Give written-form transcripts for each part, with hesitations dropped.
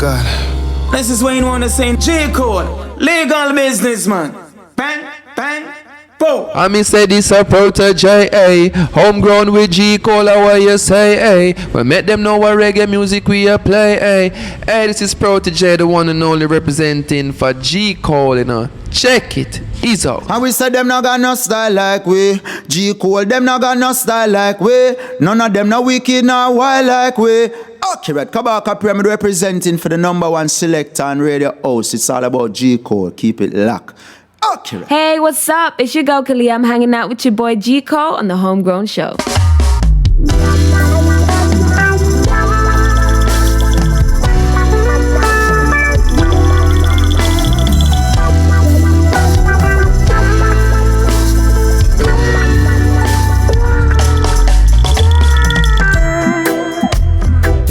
God. This is Wayne Wonder saying J. Cole, legal businessman. Bang, bang, boom. I mean say this a protege, homegrown with G Cole, what you say, we make them know what reggae music we a play, this is Protege, the one and only representing for G Cole, you know. Check it, he's out. And we said them not got no style like we. G Cole, them not got no style like we. None of them no wicked, no wild like we. Accurate, Kabaka Pyramid representing for the #1 selector and radio host. It's all about G Cole, keep it locked. Accurate. Hey, what's up? It's your girl Kali. I'm hanging out with your boy G Cole on the Homegrown Show.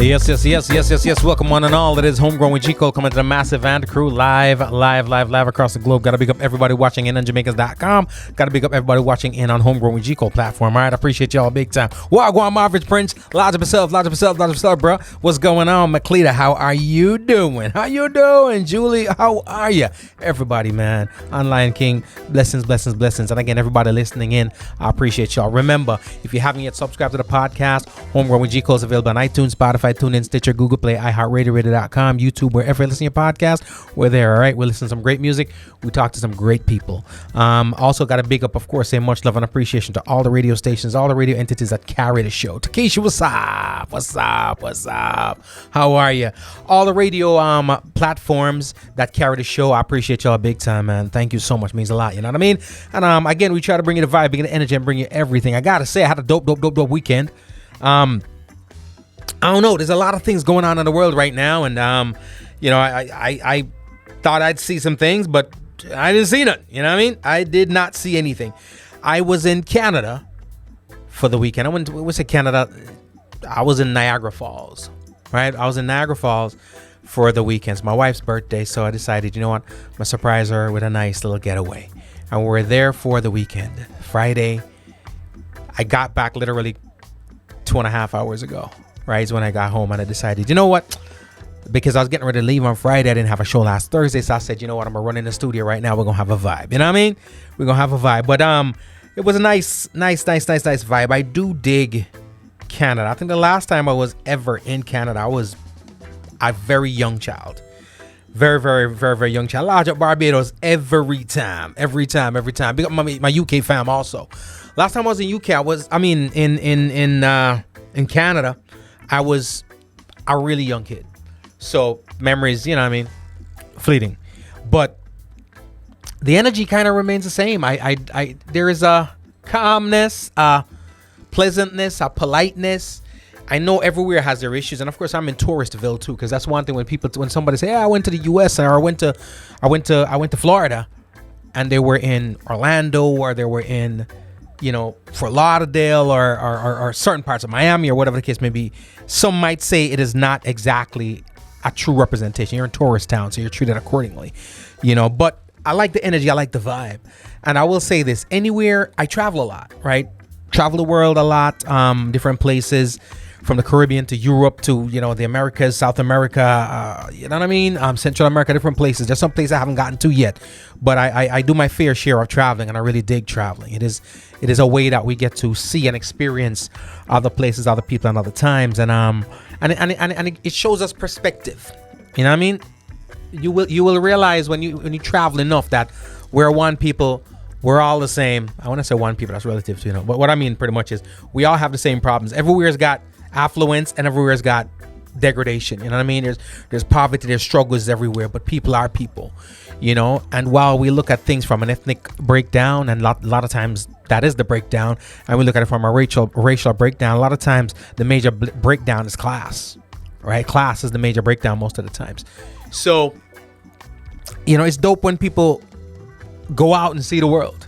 Yes. Welcome one and all. It is Homegrown with G Cole coming to the Massive and Crew live across the globe. Gotta big up everybody watching in on Jamaicas.com. Gotta big up everybody watching in on Homegrown with G Cole platform. All right, I appreciate y'all big time. Wagwan Average Prince, large of yourself, bro. What's going on, McLeeta? How are you doing? Julie, how are you? Everybody, man. Online King, blessings. And again, everybody listening in, I appreciate y'all. Remember, if you haven't yet subscribed to the podcast, Homegrown with G Cole is available on iTunes, Spotify, TuneIn, Stitcher, Google Play, iHeartRadio, Radio.com, YouTube, wherever you listen to your podcast, we're there, all right? We listen to some great music. We talk to some great people. Also got a big up, of course, say much love and appreciation to all the radio stations, all the radio entities that carry the show. Takesha, what's up? How are you? All the radio platforms that carry the show, I appreciate y'all big time, man. Thank you so much. Means a lot, you know what I mean? And again, we try to bring you the vibe, bring you the energy, and bring you everything. I gotta say, I had a dope weekend. I don't know. There's a lot of things going on in the world right now, and I thought I'd see some things, but I didn't see none. You know what I mean? I did not see anything. I was in Canada for the weekend. Canada? I was in Niagara Falls, right? I was in Niagara Falls for the weekend. It's my wife's birthday, so I decided, you know what? I'm gonna surprise her with a nice little getaway, and we're there for the weekend. Friday, I got back literally 2.5 hours ago. Right, is when I got home and I decided, you know what? Because I was getting ready to leave on Friday, I didn't have a show last Thursday, so I said, you know what? I'm gonna run in the studio right now. We're gonna have a vibe. You know what I mean? We're gonna have a vibe. But it was a nice vibe. I do dig Canada. I think the last time I was ever in Canada, I was a very young child. Very young child. Large up Barbados every time. Big up my UK fam also. Last time I was in UK, in Canada, I was a really young kid. So memories, you know what I mean, fleeting. But the energy kind of remains the same. There is a calmness, a pleasantness, a politeness. I know everywhere has their issues, and of course I'm in Touristville too, because that's one thing when somebody say, I went to the US, or I went to Florida, and they were in Orlando, or they were in Fort Lauderdale or certain parts of Miami or whatever the case may be. Some might say it is not exactly a true representation. You're in tourist town, so you're treated accordingly, but I like the energy. I like the vibe. And I will say this, anywhere, I travel a lot, right? Travel the world a lot, different places, from the Caribbean to Europe to, the Americas, South America, you know what I mean? Central America, different places. There's some places I haven't gotten to yet, but I do my fair share of traveling, and I really dig traveling. It is a way that we get to see and experience other places, other people, and other times, and it shows us perspective. You know what I mean? You will realize when you travel enough that we're one people. We're all the same. I want to say one people, that's relative to, but what I mean pretty much is we all have the same problems. Everywhere's got affluence and everywhere's got degradation. You know what I mean? There's poverty, there's struggles everywhere, but people are people, and while we look at things from an ethnic breakdown, and a lot of times that is the breakdown, and we look at it from a racial breakdown, a lot of times the major breakdown is class, right? Class is the major breakdown most of the times. So, it's dope when people go out and see the world,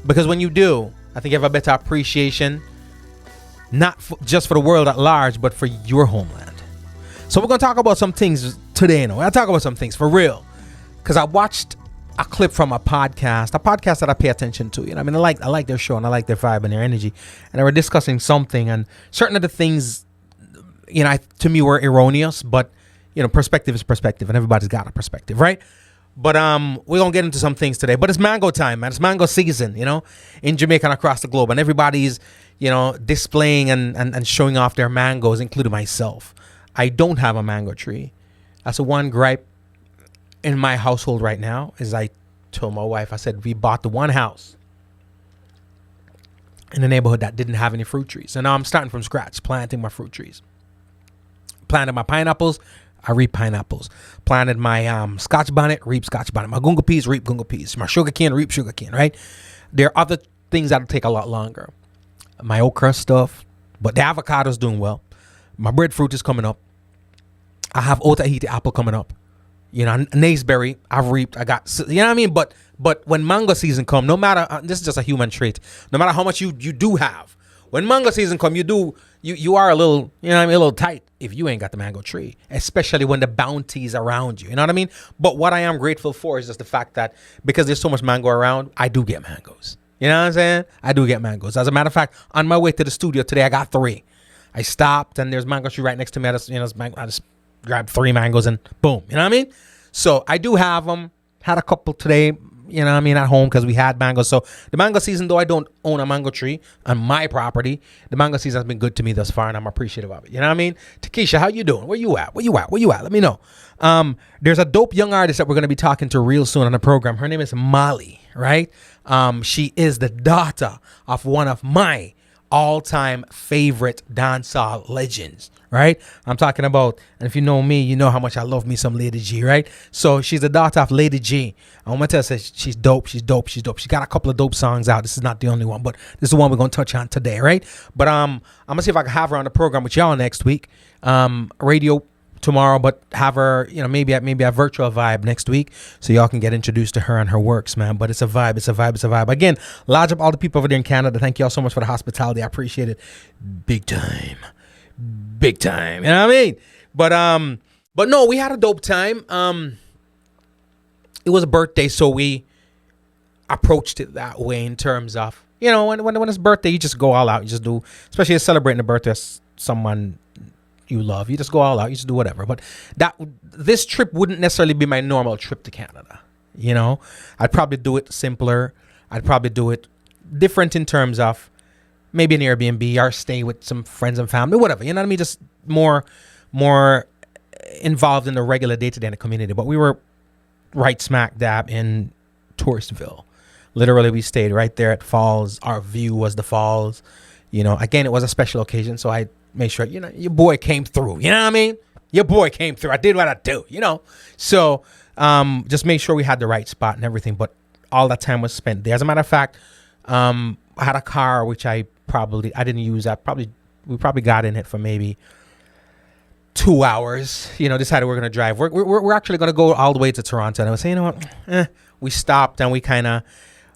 because when you do, I think you have a better appreciation, not just for the world at large, but for your homeland. So we're going to talk about some things today. I'll talk about some things for real, because I watched a clip from a podcast that I pay attention to. I like their show, and I like their vibe and their energy, and they were discussing something, and certain of the things, to me were erroneous, but perspective is perspective, and everybody's got a perspective, right? But we're gonna get into some things today. But it's mango time, man. It's mango season, in Jamaica and across the globe, and everybody's displaying and showing off their mangoes, including myself. I don't have a mango tree. That's the one gripe in my household right now. Is I told my wife, I said, we bought the one house in the neighborhood that didn't have any fruit trees, and now I'm starting from scratch, planting my fruit trees. Planted my pineapples, I reap pineapples. Planted my scotch bonnet, reap scotch bonnet. My gunga peas, reap gunga peas. My sugar cane, reap sugar cane, right? There are other things that'll take a lot longer. My okra stuff, but the avocado's doing well. My breadfruit is coming up. I have Otahiti apple coming up. Naseberry, I've reaped. I got, what I mean? But when mango season come, no matter, this is just a human trait, no matter how much you do have, when mango season come, you are a little, a little tight if you ain't got the mango tree, especially when the bounty's around you, you know what I mean? But what I am grateful for is just the fact that because there's so much mango around, I do get mangoes. You know what I'm saying? I do get mangoes. As a matter of fact, on my way to the studio today, I got 3. I stopped and there's mango tree right next to me. I just grabbed 3 mangoes and boom, you know what I mean? So I do have them. Had a couple today, at home because we had mangoes. So the mango season, though I don't own a mango tree on my property, the mango season has been good to me thus far, and I'm appreciative of it. You know what I mean? Takesha, how you doing? Where you at? Let me know. There's a dope young artist that we're going to be talking to real soon on the program. Her name is Molly, right? She is the daughter of one of my all-time favorite dancehall legends, right? I'm talking about, and if you know me, you know how much I love me some Lady G, right? So she's the daughter of Lady G. I want to tell you, she's dope. She got a couple of dope songs out. This is not the only one, but this is the one we're going to touch on today, right? But I'm going to see if I can have her on the program with y'all next week. Radio tomorrow, but have her, maybe a virtual vibe next week so y'all can get introduced to her and her works, man. But it's a vibe. Again, large up all the people over there in Canada. Thank y'all so much for the hospitality. I appreciate it. Big time. You know what I mean? But no, we had a dope time. It was a birthday, so we approached it that way in terms of, when it's birthday, you just go all out. You just do, especially celebrating the birthday of someone you love. You just go all out. You just do whatever. But this trip wouldn't necessarily be my normal trip to Canada. I'd probably do it simpler. I'd probably do it different in terms of maybe an Airbnb or stay with some friends and family, whatever. You know what I mean? Just more involved in the regular day-to-day in the community. But we were right smack dab in Touristville. Literally, we stayed right there at Falls. Our view was the Falls. Again, it was a special occasion, so I made sure, your boy came through. You know what I mean? Your boy came through. I did what I do, So just make sure we had the right spot and everything. But all that time was spent there. As a matter of fact, I had a car, which I didn't use. We probably got in it for maybe 2 hours. Decided we're going to drive. We're actually going to go all the way to Toronto. And I was saying, what? We stopped and we kind of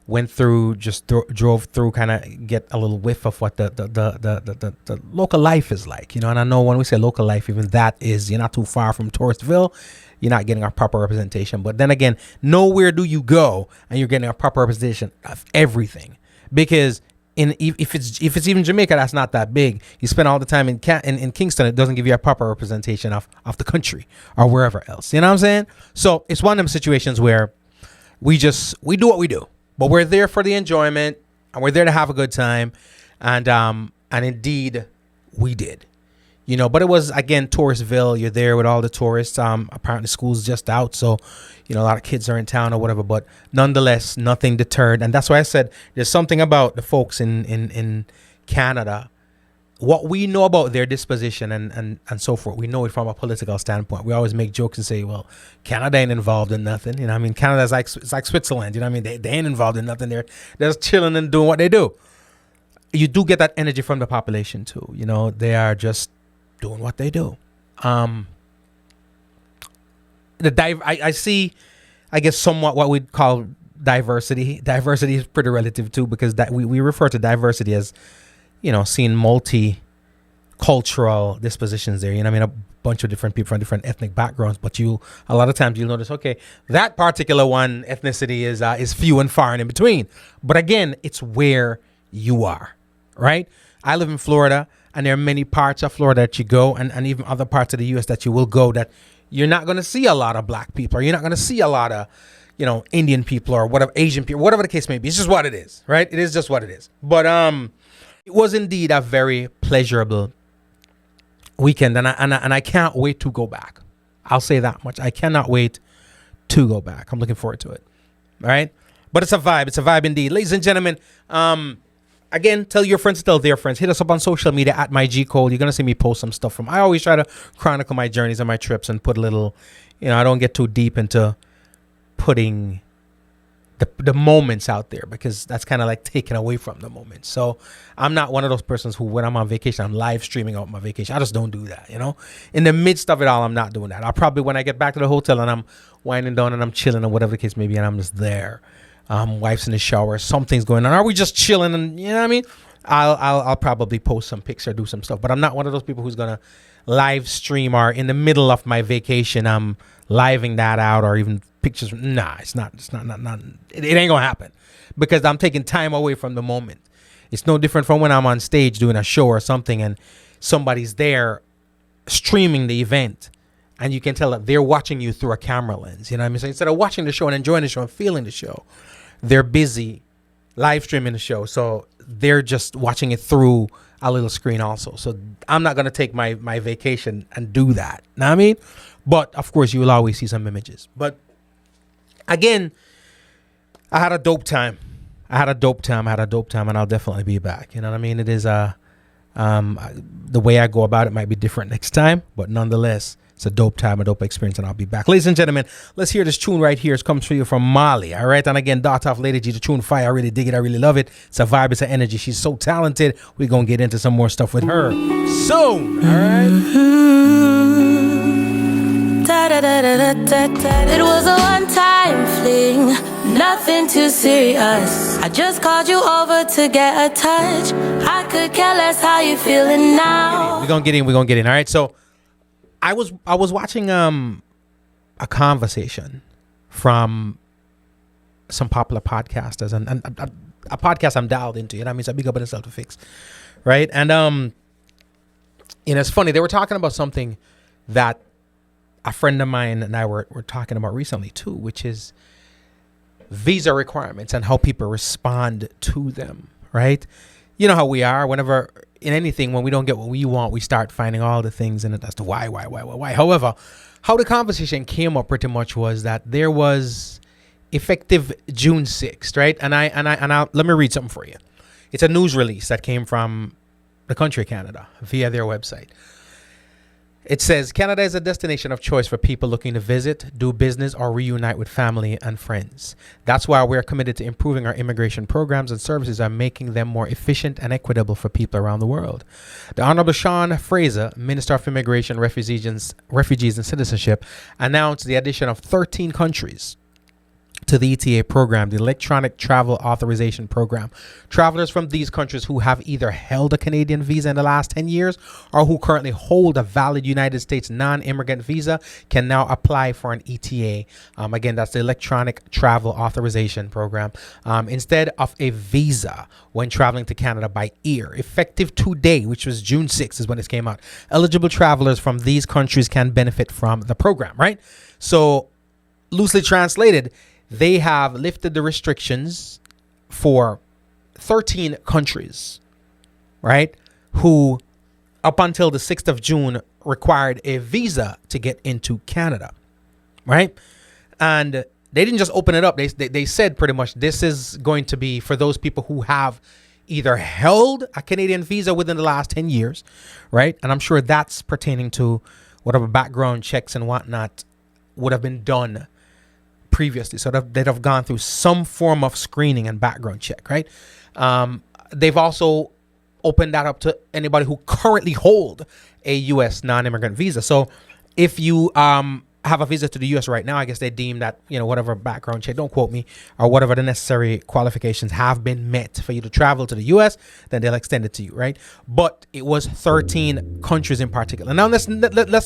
went through, drove through, kind of get a little whiff of what the local life is like, And I know when we say local life, even that is, you're not too far from Touristville. You're not getting our proper representation. But then again, nowhere do you go and you're getting a proper representation of everything. Because if it's even Jamaica, that's not that big. You spend all the time in Kingston, it doesn't give you a proper representation of the country or wherever else. You know what I'm saying? So it's one of them situations where we do what we do. But we're there for the enjoyment, and we're there to have a good time, and indeed, we did, But it was, again, Touristville. You're there with all the tourists. Apparently, school's just out, so a lot of kids are in town or whatever. But nonetheless, nothing deterred, and that's why I said there's something about the folks in Canada. What we know about their disposition and so forth, we know it from a political standpoint. We always make jokes and say, well, Canada ain't involved in nothing. Canada's it's like Switzerland. They ain't involved in nothing. They're just chilling and doing what they do. You do get that energy from the population too. They are just doing what they do. I see, I guess, somewhat what we'd call diversity. Diversity is pretty relative too, because we refer to diversity as, seeing multi-cultural dispositions there. A bunch of different people from different ethnic backgrounds. But a lot of times you'll notice, okay, that particular one ethnicity is few and far and in between. But again, it's where you are, right? I live in Florida, and there are many parts of Florida that you go, and even other parts of the U.S. that you will go that you're not going to see a lot of black people, or you're not going to see a lot of, Indian people or whatever, Asian people, whatever the case may be. It's just what it is, right? It is just what it is. But it was indeed a very pleasurable weekend, and I can't wait to go back. I'll say that much. I cannot wait to go back. I'm looking forward to it. All right? But it's a vibe. It's a vibe indeed. Ladies and gentlemen, again, tell your friends to tell their friends. Hit us up on social media at my G Cole. You're going to see me post some stuff I always try to chronicle my journeys and my trips and put a little, I don't get too deep into putting the moments out there, because that's kind of like taken away from the moment. So I'm not one of those persons who, when I'm on vacation, I'm live streaming out my vacation. I just don't do that, In the midst of it all, I'm not doing that. I'll probably, when I get back to the hotel and I'm winding down and I'm chilling or whatever the case may be, and I'm just there, wife's in the shower, something's going on, are we just chilling, and you know what I mean? I'll probably post some pics or do some stuff, but I'm not one of those people who's gonna live stream, or in the middle of my vacation I'm living that out, or even pictures. Nah, it's not it ain't gonna happen, because I'm taking time away from the moment. It's no different from when I'm on stage doing a show or something and somebody's there streaming the event, and you can tell that they're watching you through a camera lens. You know what I mean? So instead of watching the show and enjoying the show and feeling the show, they're busy live streaming the show. So they're just watching it through a little screen also. So I'm not going to take my vacation and do that. Know what I mean? But of course, you will always see some images. But again, I had a dope time. And I'll definitely be back. You know what I mean? It is the way I go about it might be different next time, but nonetheless, it's a dope time, a dope experience, and I'll be back. Ladies and gentlemen, let's hear this tune right here. It comes for you from Mali, all right? And again, Daughter of Lady G, the tune fire. I really dig it. I really love it. It's a vibe. It's an energy. She's so talented. We're going to get into some more stuff with her soon, all right? It was a one-time fling, nothing too serious. I just called you over to get a touch. I could care less how you feeling now. We're going to get in, all right? So I was watching a conversation from some popular podcasters, and a podcast I'm dialed into. You know what I mean? So big up on Self to Fix, right? And it's funny, they were talking about something that a friend of mine and I were talking about recently too, which is visa requirements and how people respond to them, right? You know how we are whenever in anything, when we don't get what we want, we start finding all the things in it as to why. However, how the conversation came up pretty much was that there was effective June 6th, right? And I'll let me read something for you. It's a news release that came from the country of Canada via their website. It says, Canada is a destination of choice for people looking to visit, do business, or reunite with family and friends. That's why we're committed to improving our immigration programs and services and making them more efficient and equitable for people around the world. The Honorable Sean Fraser, Minister of Immigration, Refugees and Citizenship, announced the addition of 13 countries to the ETA program, the Electronic Travel Authorization Program. Travelers from these countries who have either held a Canadian visa in the last 10 years or who currently hold a valid United States non-immigrant visa can now apply for an ETA. Again, that's the Electronic Travel Authorization Program. Instead of a visa when traveling to Canada by air. Effective today, which was June 6th is when this came out. Eligible travelers from these countries can benefit from the program, right? So, loosely translated, they have lifted the restrictions for 13 countries, right, who up until the 6th of June required a visa to get into Canada, right? And they didn't just open it up. They said pretty much this is going to be for those people who have either held a Canadian visa within the last 10 years, right? And I'm sure that's pertaining to whatever background checks and whatnot would have been done previously, so they'd have gone through some form of screening and background check, right? They've also opened that up to anybody who currently hold a U.S. non-immigrant visa. So if you have a visa to the U.S. right now, I guess they deem that, whatever background check, don't quote me, or whatever the necessary qualifications have been met for you to travel to the U.S., then they'll extend it to you, right? But it was 13 countries in particular. Now let's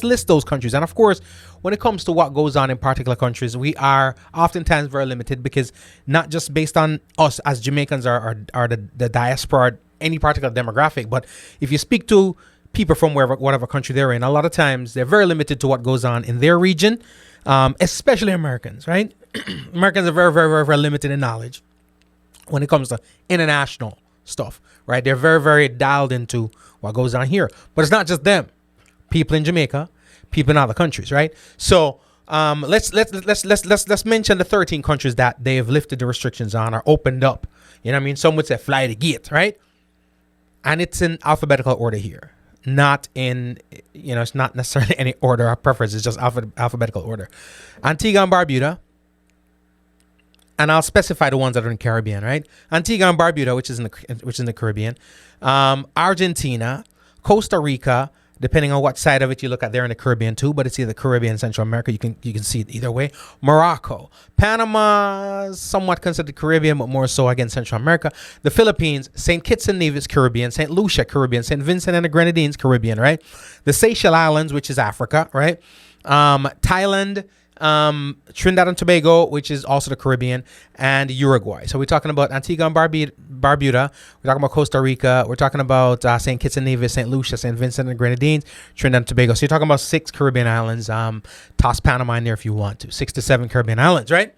list those countries. And of course, when it comes to what goes on in particular countries, we are oftentimes very limited, because not just based on us as Jamaicans or the diaspora, any particular demographic, but if you speak to people from whatever country they're in, a lot of times they're very limited to what goes on in their region, especially Americans, right? Americans are very, very, very, very limited in knowledge when it comes to international stuff, right? They're very, very dialed into what goes on here. But it's not just them. People in Jamaica, people in other countries, right? So let's mention the 13 countries that they have lifted the restrictions on or opened up. You know what I mean? Some would say fly the gate, right? And it's in alphabetical order here. Not in, it's not necessarily any order or preference. It's just alphabetical order. Antigua and Barbuda. And I'll specify the ones that are in the Caribbean, right? Antigua and Barbuda, which is in the Caribbean. Argentina, Costa Rica, depending on what side of it you look at, they're in the Caribbean too, but it's either Caribbean, Central America. You can see it either way. Morocco, Panama, somewhat considered Caribbean, but more so again Central America. The Philippines, St. Kitts and Nevis, Caribbean. St. Lucia, Caribbean. St. Vincent and the Grenadines, Caribbean, right? The Seychelles Islands, which is Africa, right? Thailand, Trinidad and Tobago, which is also the Caribbean, and Uruguay. So we're talking about Antigua and Barbuda. We're talking about Costa Rica. We're talking about St. Kitts and Nevis, St. Lucia, St. Vincent and the Grenadines, Trinidad and Tobago. So you're talking about 6 Caribbean islands. Toss Panama in there if you want to. 6 to 7 Caribbean islands, right?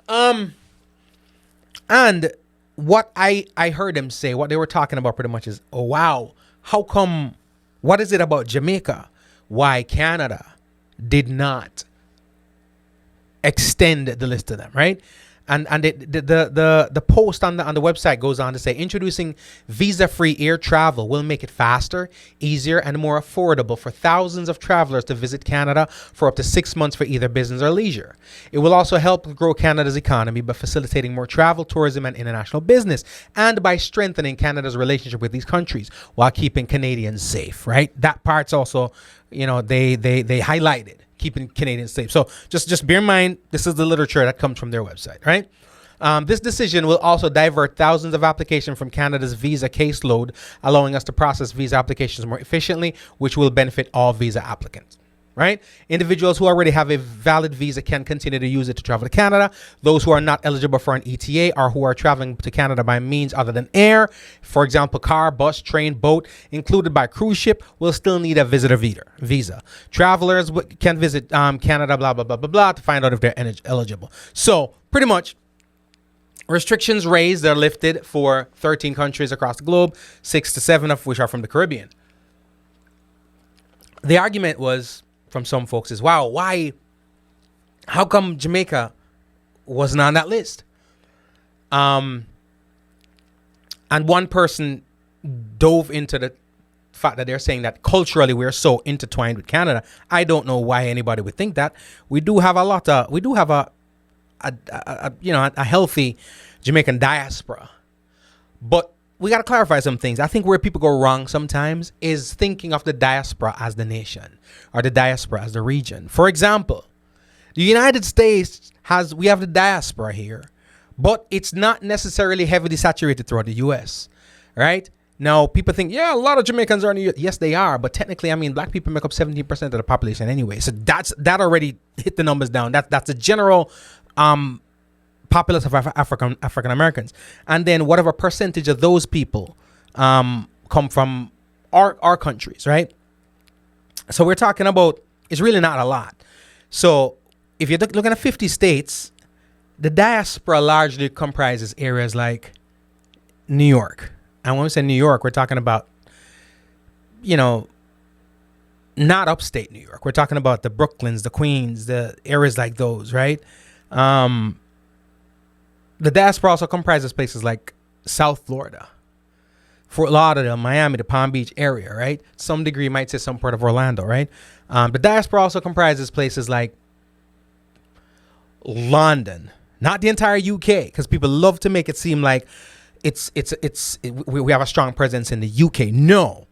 And what I heard them say, what they were talking about pretty much is, oh wow, how come? What is it about Jamaica? Why Canada did not extend the list to them, right? And the post on the website goes on to say, introducing visa-free air travel will make it faster, easier, and more affordable for thousands of travelers to visit Canada for up to 6 months for either business or leisure. It will also help grow Canada's economy by facilitating more travel, tourism, and international business, and by strengthening Canada's relationship with these countries while keeping Canadians safe, right? That part's also, they highlighted. Keeping Canadians safe. So just bear in mind, this is the literature that comes from their website, right? This decision will also divert thousands of applications from Canada's visa caseload, allowing us to process visa applications more efficiently, which will benefit all visa applicants, right? Individuals who already have a valid visa can continue to use it to travel to Canada. Those who are not eligible for an ETA or who are traveling to Canada by means other than air, for example, car, bus, train, boat, included by cruise ship, will still need a visitor visa. Travelers can visit Canada, blah, blah, blah, blah, blah, to find out if they're eligible. So pretty much, restrictions raised, they're lifted for 13 countries across the globe, 6 to 7 of which are from the Caribbean. The argument was, from some folks, is, wow, how come Jamaica wasn't on that list? And one person dove into the fact that they're saying that culturally we're so intertwined with Canada. I don't know why anybody would think that. We do have a healthy Jamaican diaspora, but we got to clarify some things. I think where people go wrong sometimes is thinking of the diaspora as the nation or the diaspora as the region. For example, the United States we have the diaspora here, but it's not necessarily heavily saturated throughout the U.S., right? Now, people think, yeah, a lot of Jamaicans are in the U.S. Yes, they are. But technically, I mean, black people make up 17% of the population anyway. So that already hit the numbers down. That's the general populace of African Americans, and then whatever percentage of those people come from our countries, right? So we're talking about, it's really not a lot. So if you're looking at 50 states, the diaspora largely comprises areas like New York. And when we say New York, we're talking about, not upstate New York. We're talking about the Brooklyns, the Queens, the areas like those, right? The diaspora also comprises places like South Florida, Fort Lauderdale, Miami, the Palm Beach area, right? Some degree might say some part of Orlando, right? The diaspora also comprises places like London, not the entire UK, because people love to make it seem like we have a strong presence in the UK. No,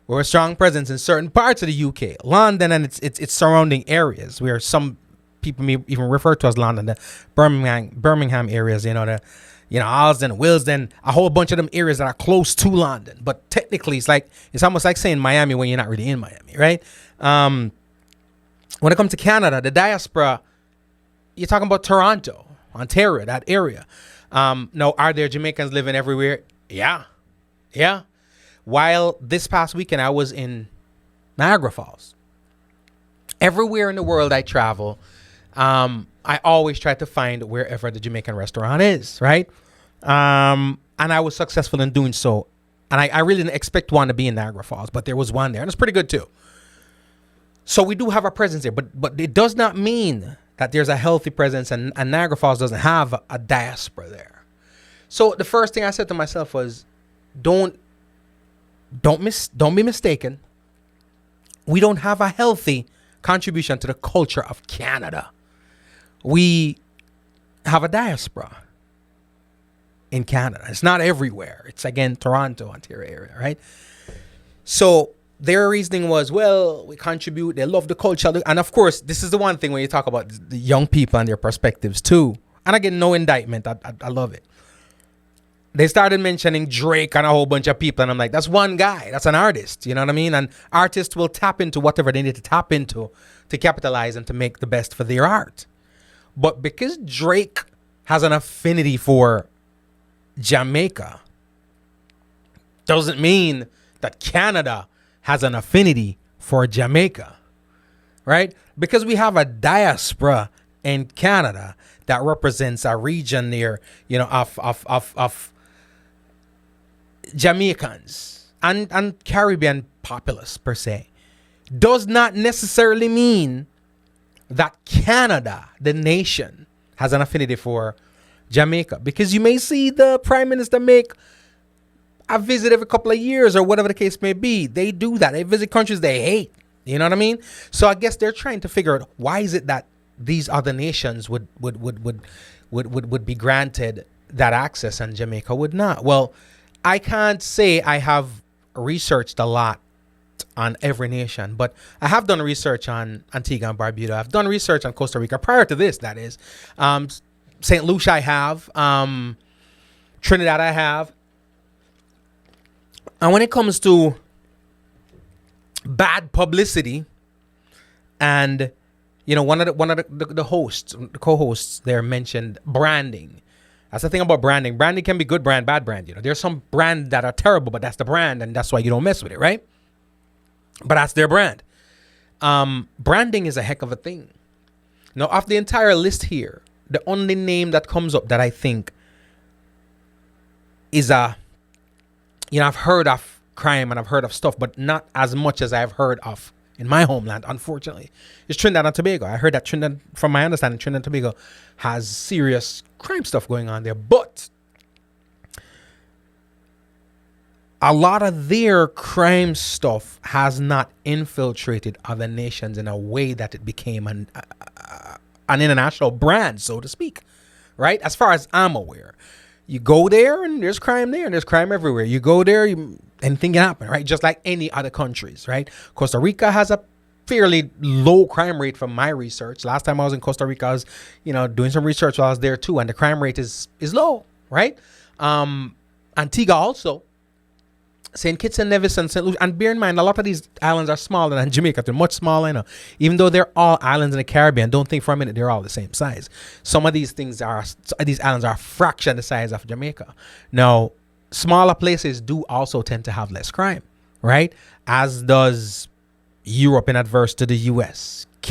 we're a strong presence in certain parts of the UK, London and its surrounding areas, where some people may even refer to as London, the Birmingham areas, Alston, Willesden, a whole bunch of them areas that are close to London. But technically, it's almost like saying Miami when you're not really in Miami, right? When it comes to Canada, the diaspora, you're talking about Toronto, Ontario, that area. Now, are there Jamaicans living everywhere? Yeah. While this past weekend I was in Niagara Falls. Everywhere in the world I travel, I always try to find wherever the Jamaican restaurant is, right? And I was successful in doing so. And I really didn't expect one to be in Niagara Falls, but there was one there, and it's pretty good too. So we do have a presence there, but it does not mean that there's a healthy presence, and Niagara Falls doesn't have a diaspora there. So the first thing I said to myself was, don't be mistaken. We don't have a healthy contribution to the culture of Canada. We have a diaspora in Canada. It's not everywhere. It's, again, Toronto, Ontario area, right? So their reasoning was, well, we contribute. They love the culture. And, of course, this is the one thing when you talk about the young people and their perspectives, too. And I get no indictment. I love it. They started mentioning Drake and a whole bunch of people. And I'm like, that's one guy. That's an artist. You know what I mean? And artists will tap into whatever they need to tap into to capitalize and to make the best for their art. But because Drake has an affinity for Jamaica, doesn't mean that Canada has an affinity for Jamaica, right? Because we have a diaspora in Canada that represents a region there, you know, of Jamaicans and Caribbean populace per se, does not necessarily mean that Canada, the nation, has an affinity for Jamaica. Because you may see the Prime Minister make a visit every couple of years or whatever the case may be. They do that. They visit countries they hate. You know what I mean? So I guess they're trying to figure out, why is it that these other nations would be granted that access and Jamaica would not? Well, I can't say I have researched a lot on every nation, but I have done research on Antigua and Barbuda. I've done research on Costa Rica prior to this, that is. St. Lucia I have. Trinidad I have. And when it comes to bad publicity, and you know, one of the hosts, the co-hosts there mentioned branding. That's the thing about branding. Branding can be good brand, bad brand. You know, there's some brand that are terrible, but that's the brand, and that's why you don't mess with it, right? But that's their brand. Branding is a heck of a thing. Now, of the entire list here, the only name that comes up that I think is I've heard of crime and I've heard of stuff, but not as much as I've heard of in my homeland, unfortunately, is Trinidad and Tobago. I heard that Trinidad, from my understanding, Trinidad and Tobago has serious crime stuff going on there, but a lot of their crime stuff has not infiltrated other nations in a way that it became an international brand, so to speak, right? As far as I'm aware, you go there and there's crime there and there's crime everywhere. You go there, anything can happen, right? Just like any other countries, right? Costa Rica has a fairly low crime rate from my research. Last time I was in Costa Rica, I was, doing some research while I was there too, and the crime rate is low, right? Antigua also. St. Kitts and Nevis and St. Lucia. And bear in mind, a lot of these islands are smaller than Jamaica. They're much smaller, Even though they're all islands in the Caribbean, don't think for a minute they're all the same size. Some of these islands are a fraction the size of Jamaica. Now, smaller places do also tend to have less crime, right? As does Europe in adverse to the US. The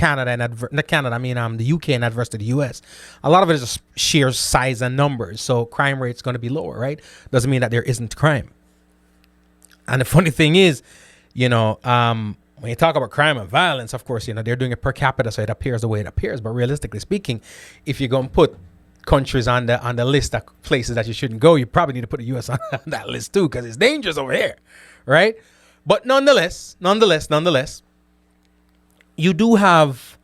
UK in adverse to the US. A lot of it is just sheer size and numbers. So crime rate's going to be lower, right? Doesn't mean that there isn't crime. And the funny thing is, when you talk about crime and violence, of course, they're doing it per capita, so it appears the way it appears. But realistically speaking, if you're going to put countries on the list of places that you shouldn't go, you probably need to put the U.S. on that list too, because it's dangerous over here, right? But nonetheless, you do have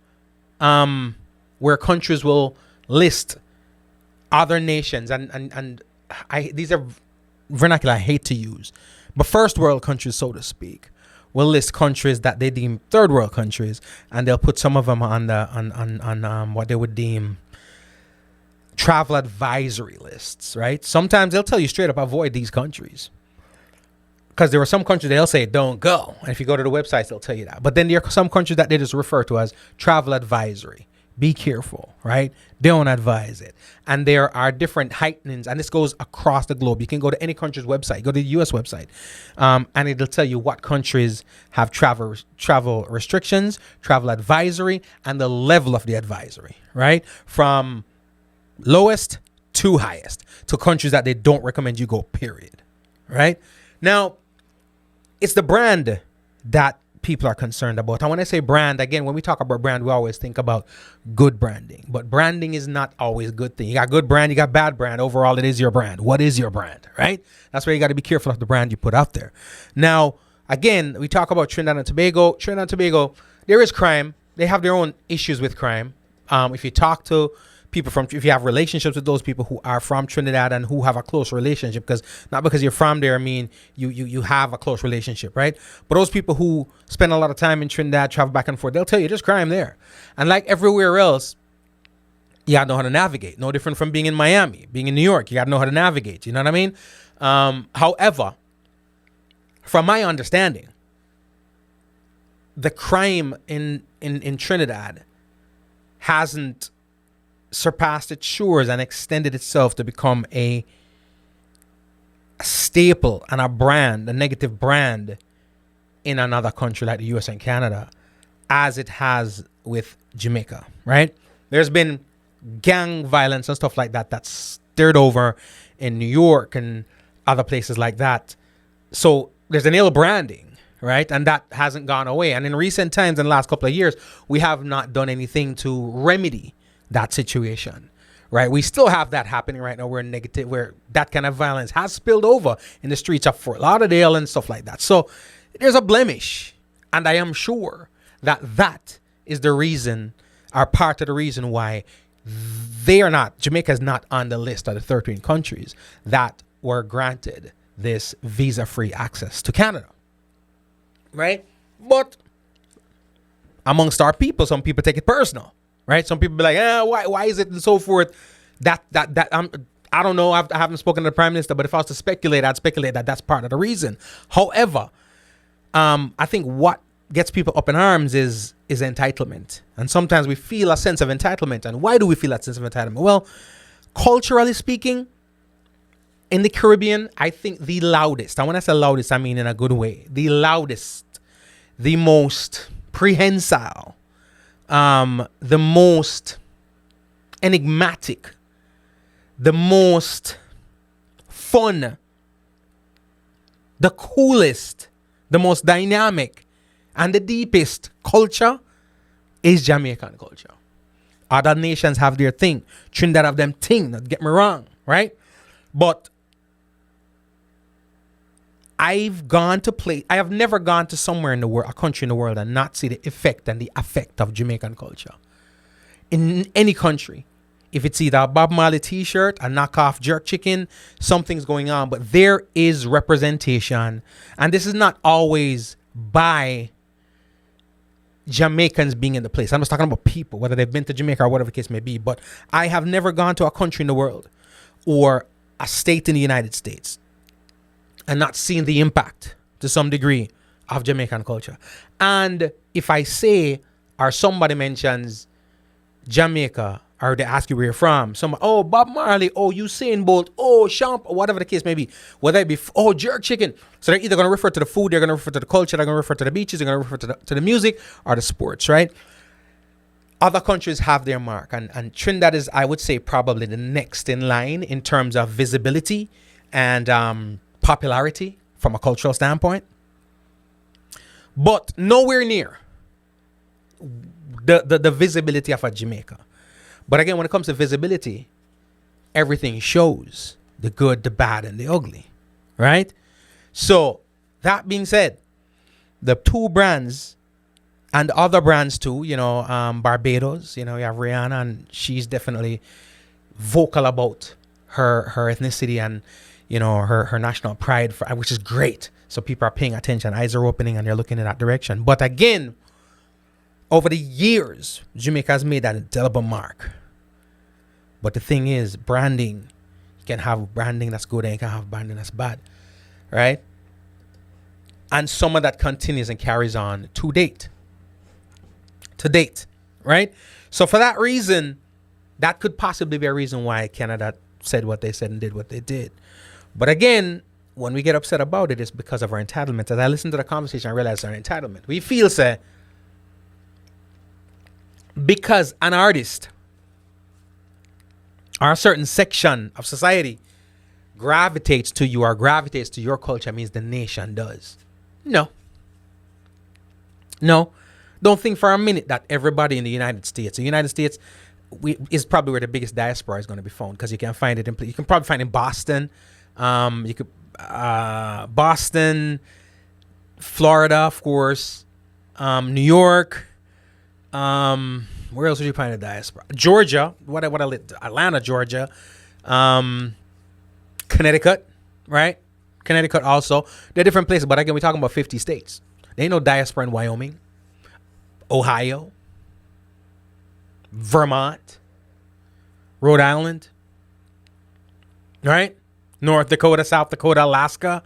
where countries will list other nations, and these are vernacular I hate to use. But first world countries, so to speak, will list countries that they deem third world countries, and they'll put some of them on what they would deem travel advisory lists, right? Sometimes they'll tell you straight up, avoid these countries. Because there are some countries they'll say don't go. And if you go to the websites, they'll tell you that. But then there are some countries that they just refer to as travel advisory. be careful, right? Don't advise it. And there are different heightenings, and this goes across the globe. You can go to any country's website, go to the US website, and it'll tell you what countries have travel restrictions, travel advisory, and the level of the advisory, right? From lowest to highest, to countries that they don't recommend you go, period, right? Now, it's the brand that people are concerned about. And when I say brand, again, when we talk about brand, we always think about good branding. But branding is not always a good thing. You got good brand, you got bad brand. Overall, it is your brand. What is your brand, right? That's where you got to be careful of the brand you put out there. Now, again, we talk about Trinidad and Tobago. Trinidad and Tobago, there is crime. They have their own issues with crime. If you talk to people if you have relationships with those people who are from Trinidad and who have a close relationship, because not because you're from there, I mean, you have a close relationship, right? But those people who spend a lot of time in Trinidad, travel back and forth, they'll tell you there's crime there. And like everywhere else, you gotta know how to navigate. No different from being in Miami, being in New York, you gotta know how to navigate. You know what I mean? However, from my understanding, the crime in Trinidad hasn't surpassed its shores and extended itself to become a staple and a brand, a negative brand in another country like the US and Canada, as it has with Jamaica, right? There's been gang violence and stuff like that that's stirred over in New York and other places like that. So there's an ill branding, right? And that hasn't gone away. And in recent times, in the last couple of years, we have not done anything to remedy that situation, right? We still have that happening right now. Where that kind of violence has spilled over in the streets of Fort Lauderdale and stuff like that. So there's a blemish, and I am sure that is the reason, or part of the reason why Jamaica is not on the list of the 13 countries that were granted this visa-free access to Canada, right? But amongst our people, some people take it personal. Right, some people be like, why is it and so forth? I don't know. I haven't spoken to the Prime Minister, but if I was to speculate, I'd speculate that that's part of the reason. However, I think what gets people up in arms is entitlement, and sometimes we feel a sense of entitlement. And why do we feel that sense of entitlement? Well, culturally speaking, in the Caribbean, I think the loudest, and when I say loudest, I mean in a good way, the loudest, the most prehensile, the most enigmatic, the most fun, the coolest, the most dynamic, and the deepest culture is Jamaican culture. Other nations have their thing. Trinidad have them thing, don't get me wrong, right? But I have never gone to somewhere in the world, a country in the world, and not see the effect and the affect of Jamaican culture. In any country, if it's either a Bob Marley t-shirt, a knockoff jerk chicken, something's going on, but there is representation. And this is not always by Jamaicans being in the place. I'm just talking about people, whether they've been to Jamaica or whatever the case may be. But I have never gone to a country in the world or a state in the United States and not seen the impact to some degree of Jamaican culture. And if I say, or somebody mentions Jamaica, or they ask you where you're from, Bob Marley, Usain Bolt, Champ, or whatever the case may be, whether it be, jerk chicken. So they're either going to refer to the food, they're going to refer to the culture, they're going to refer to the beaches, they're going to refer to the music or the sports, right? Other countries have their mark. And Trinidad is, I would say, probably the next in line in terms of visibility and popularity from a cultural standpoint, but nowhere near the visibility of a Jamaica. But again, when it comes to visibility, everything shows: the good, the bad, and the ugly, right? So that being said, the two brands and other brands too, Barbados, you have Rihanna, and she's definitely vocal about her ethnicity and her national pride, which is great. So people are paying attention, eyes are opening, and they're looking in that direction. But again, over the years, Jamaica has made that indelible mark. But the thing is, branding, you can have branding that's good and you can have branding that's bad, right? And some of that continues and carries on to date, right? So for that reason, that could possibly be a reason why Canada said what they said and did what they did. But again, when we get upset about it, it's because of our entitlement. As I listened to the conversation, I realized our entitlement. We feel, say, because an artist or a certain section of society gravitates to you or gravitates to your culture means the nation does. No. Don't think for a minute that everybody in the United States is probably where the biggest diaspora is going to be found, because you can find it you can probably find it in Boston. You could Boston, Florida, of course, New York. Where else would you find a diaspora? Georgia, Atlanta, Georgia, Connecticut, right? Connecticut also. They're different places, but again, we're talking about 50 states. There ain't no diaspora in Wyoming, Ohio, Vermont, Rhode Island, right? North Dakota, South Dakota, Alaska.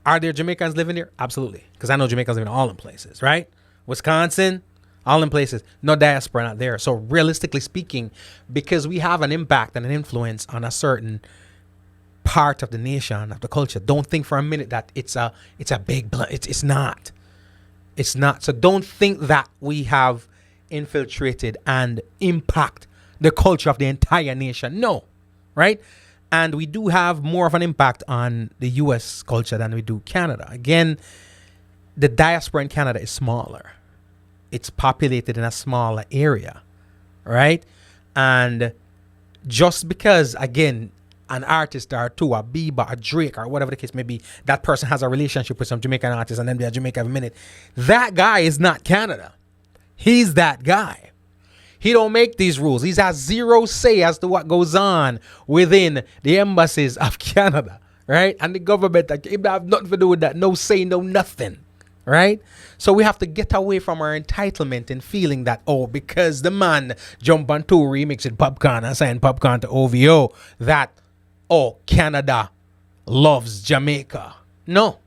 Are there Jamaicans living there? Absolutely. Because I know Jamaicans living all in places, right? Wisconsin, all in places. No diaspora not there. So realistically speaking, because we have an impact and an influence on a certain part of the nation, of the culture, don't think for a minute that it's a big it's not. It's not. So don't think that we have infiltrated and impact the culture of the entire nation. No, right? And we do have more of an impact on the U.S. culture than we do Canada. Again, the diaspora in Canada is smaller. It's populated in a smaller area, right? And just because, again, an artist or two, a Bieber, a Drake, or whatever the case may be, that person has a relationship with some Jamaican artist and then they're Jamaica every minute, that guy is not Canada. He's that guy. He don't make these rules. He has zero say as to what goes on within the embassies of Canada, right? And the government, it have nothing to do with that. No say, no nothing, right? So we have to get away from our entitlement and feeling that, because the man jump on tour, remixing Popcorn and saying Popcorn to OVO, that, Canada loves Jamaica. No,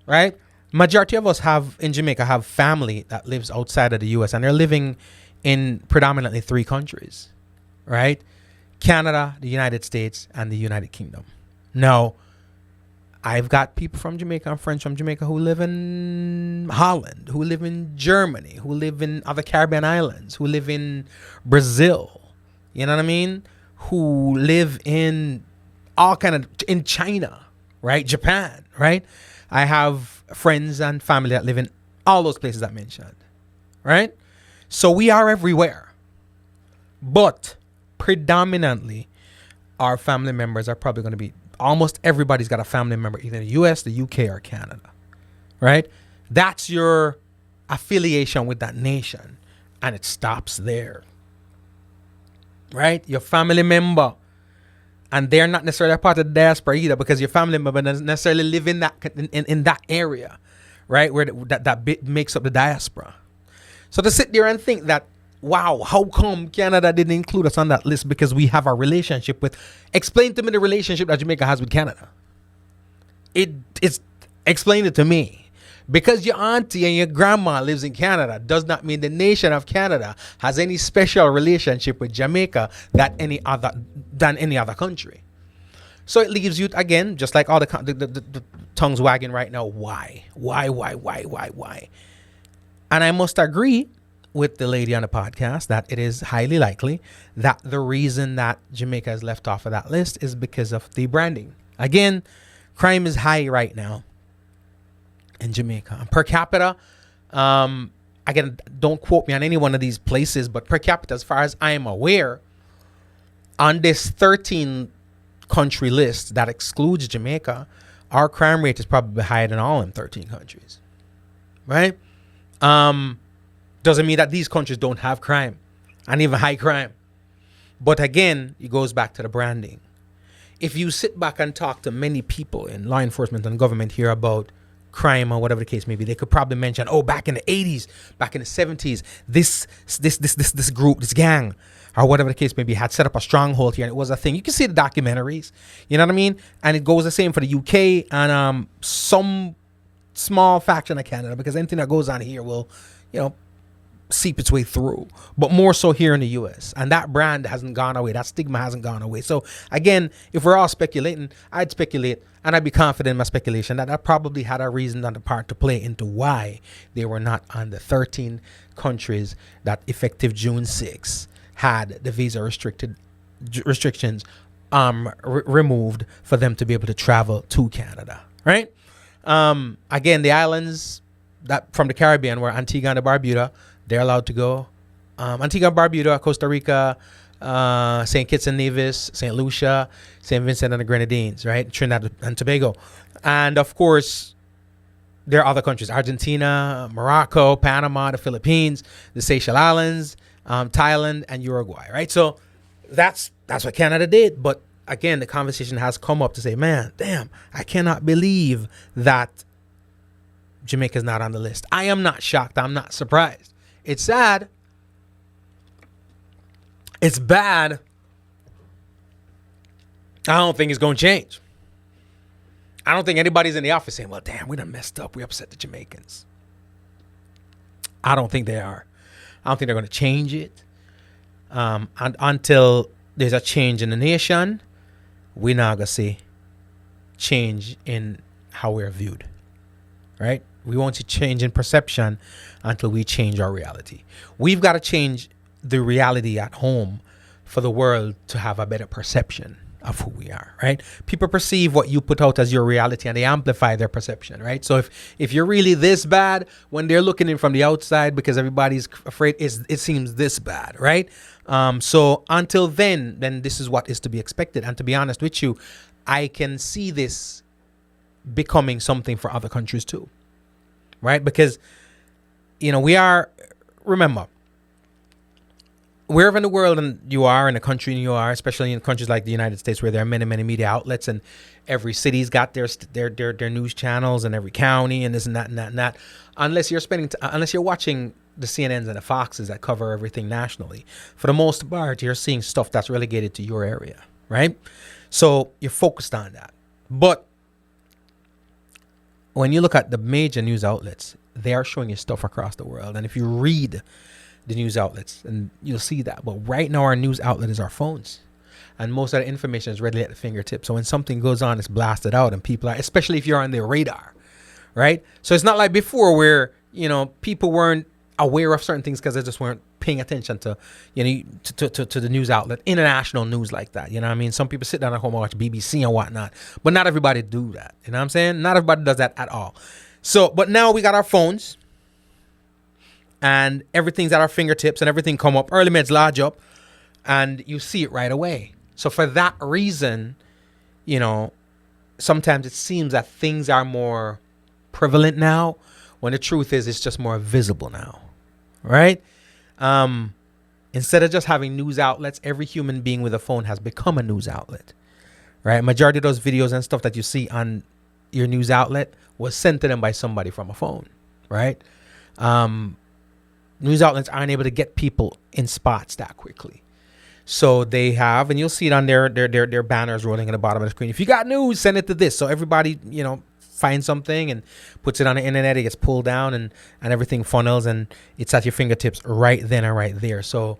right? Majority of us in Jamaica have family that lives outside of the U.S. and they're living in predominantly 3 countries, right? Canada, the United States, and the United Kingdom. Now, I've got people from Jamaica and friends from Jamaica who live in Holland, who live in Germany, who live in other Caribbean islands, who live in Brazil, you know what I mean? Who live in in China, right? Japan, right? I have friends and family that live in all those places I mentioned, right? So we are everywhere, but predominantly our family members are probably going to be, almost everybody's got a family member either in the US, the UK, or Canada, right? That's your affiliation with that nation, and it stops there, right? Your family member, and they're not necessarily a part of the diaspora either, because your family member doesn't necessarily live in that in that area, right? Where that bit makes up the diaspora. So to sit there and think that, wow, how come Canada didn't include us on that list because we have a relationship with... Explain to me the relationship that Jamaica has with Canada. Explain it to me. Because your auntie and your grandma lives in Canada does not mean the nation of Canada has any special relationship with Jamaica than any other country. So it leaves you, again, just like all the tongues wagging right now, why? And I must agree with the lady on the podcast that it is highly likely that the reason that Jamaica is left off of that list is because of the branding. Again, crime is high right now in Jamaica. And per capita, again, don't quote me on any one of these places, but per capita, as far as I am aware, on this 13 country list that excludes Jamaica, our crime rate is probably higher than all in 13 countries, right? Doesn't mean that these countries don't have crime and even high crime. But again, it goes back to the branding. If you sit back and talk to many people in law enforcement and government here about crime or whatever the case may be, they could probably mention, back in the 80s, back in the 70s, this group, this gang, or whatever the case may be, had set up a stronghold here and it was a thing. You can see the documentaries, you know what I mean? And it goes the same for the UK and some small faction of Canada, because anything that goes on here will, seep its way through, but more so here in the US. And that brand hasn't gone away. That stigma hasn't gone away. So again, if we're all speculating, I'd speculate and I'd be confident in my speculation that probably had a reason and a part to play into why they were not on the 13 countries that effective June 6 had the visa restrictions removed for them to be able to travel to Canada, right? Again, the islands that from the Caribbean were Antigua and Barbuda, they're allowed to go. Antigua and Barbuda, Costa Rica, St. Kitts and Nevis, St. Lucia, St. Vincent and the Grenadines, right? Trinidad and Tobago. And of course, there are other countries, Argentina, Morocco, Panama, the Philippines, the Seychelles Islands, Thailand, and Uruguay, right? So that's what Canada did. But again, the conversation has come up to say, man, damn, I cannot believe that Jamaica's not on the list. I am not shocked. I'm not surprised. It's sad. It's bad. I don't think it's going to change. I don't think anybody's in the office saying, well, damn, we done messed up. We upset the Jamaicans. I don't think they are. I don't think they're going to change it. And until there's a change in the nation, we're not going to see change in how we're viewed. Right? We won't see change in perception until we change our reality. We've got to change the reality at home for the world to have a better perception of who we are, right? People perceive what you put out as your reality and they amplify their perception, right? So if you're really this bad, when they're looking in from the outside because everybody's afraid, it seems this bad, right? So until then this is what is to be expected. And to be honest with you, I can see this becoming something for other countries too, right? Because, remember, wherever in the world and you are, in the country you are, especially in countries like the United States where there are many, many media outlets and every city's got their news channels and every county and this and that and that and that. Unless you're watching the CNNs and the Foxes that cover everything nationally, for the most part, you're seeing stuff that's relegated to your area, right? So you're focused on that. But when you look at the major news outlets, they are showing you stuff across the world. And if you read the news outlets, and you'll see that. But right now, our news outlet is our phones. And most of the information is readily at the fingertips. So when something goes on, it's blasted out. And people are, especially if you're on their radar, right? So it's not like before where, people weren't aware of certain things because they just weren't paying attention to, to the news outlet, international news like that. You know what I mean? Some people sit down at home and watch BBC and whatnot, but not everybody do that. You know what I'm saying? Not everybody does that at all. So, but now we got our phones and everything's at our fingertips and everything come up, early meds lodge up, and you see it right away. So for that reason, sometimes it seems that things are more prevalent now when the truth is it's just more visible now, right? Instead of just having news outlets, every human being with a phone has become a news outlet, right? Majority of those videos and stuff that you see on your news outlet was sent to them by somebody from a phone, right? News outlets aren't able to get people in spots that quickly. So they have, and you'll see it on their banners rolling at the bottom of the screen. If you got news, send it to this. So everybody, finds something and puts it on the internet. It gets pulled down and everything funnels and it's at your fingertips right then and right there. So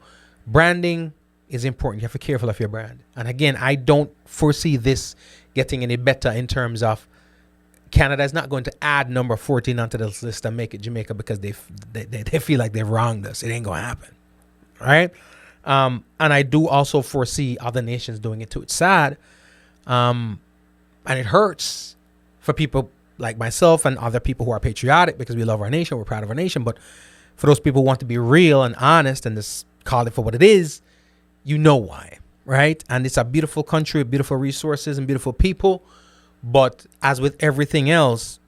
branding is important. You have to be careful of your brand. And again, I don't foresee this getting any better in terms of Canada is not going to add number 14 onto this list and make it Jamaica because they feel like they've wronged us. It ain't going to happen. All right. And I do also foresee other nations doing it too. It's sad. And it hurts for people like myself and other people who are patriotic because we love our nation. We're proud of our nation. But for those people who want to be real and honest and just call it for what it is, why, right? And it's a beautiful country, beautiful resources and beautiful people. But as with everything else,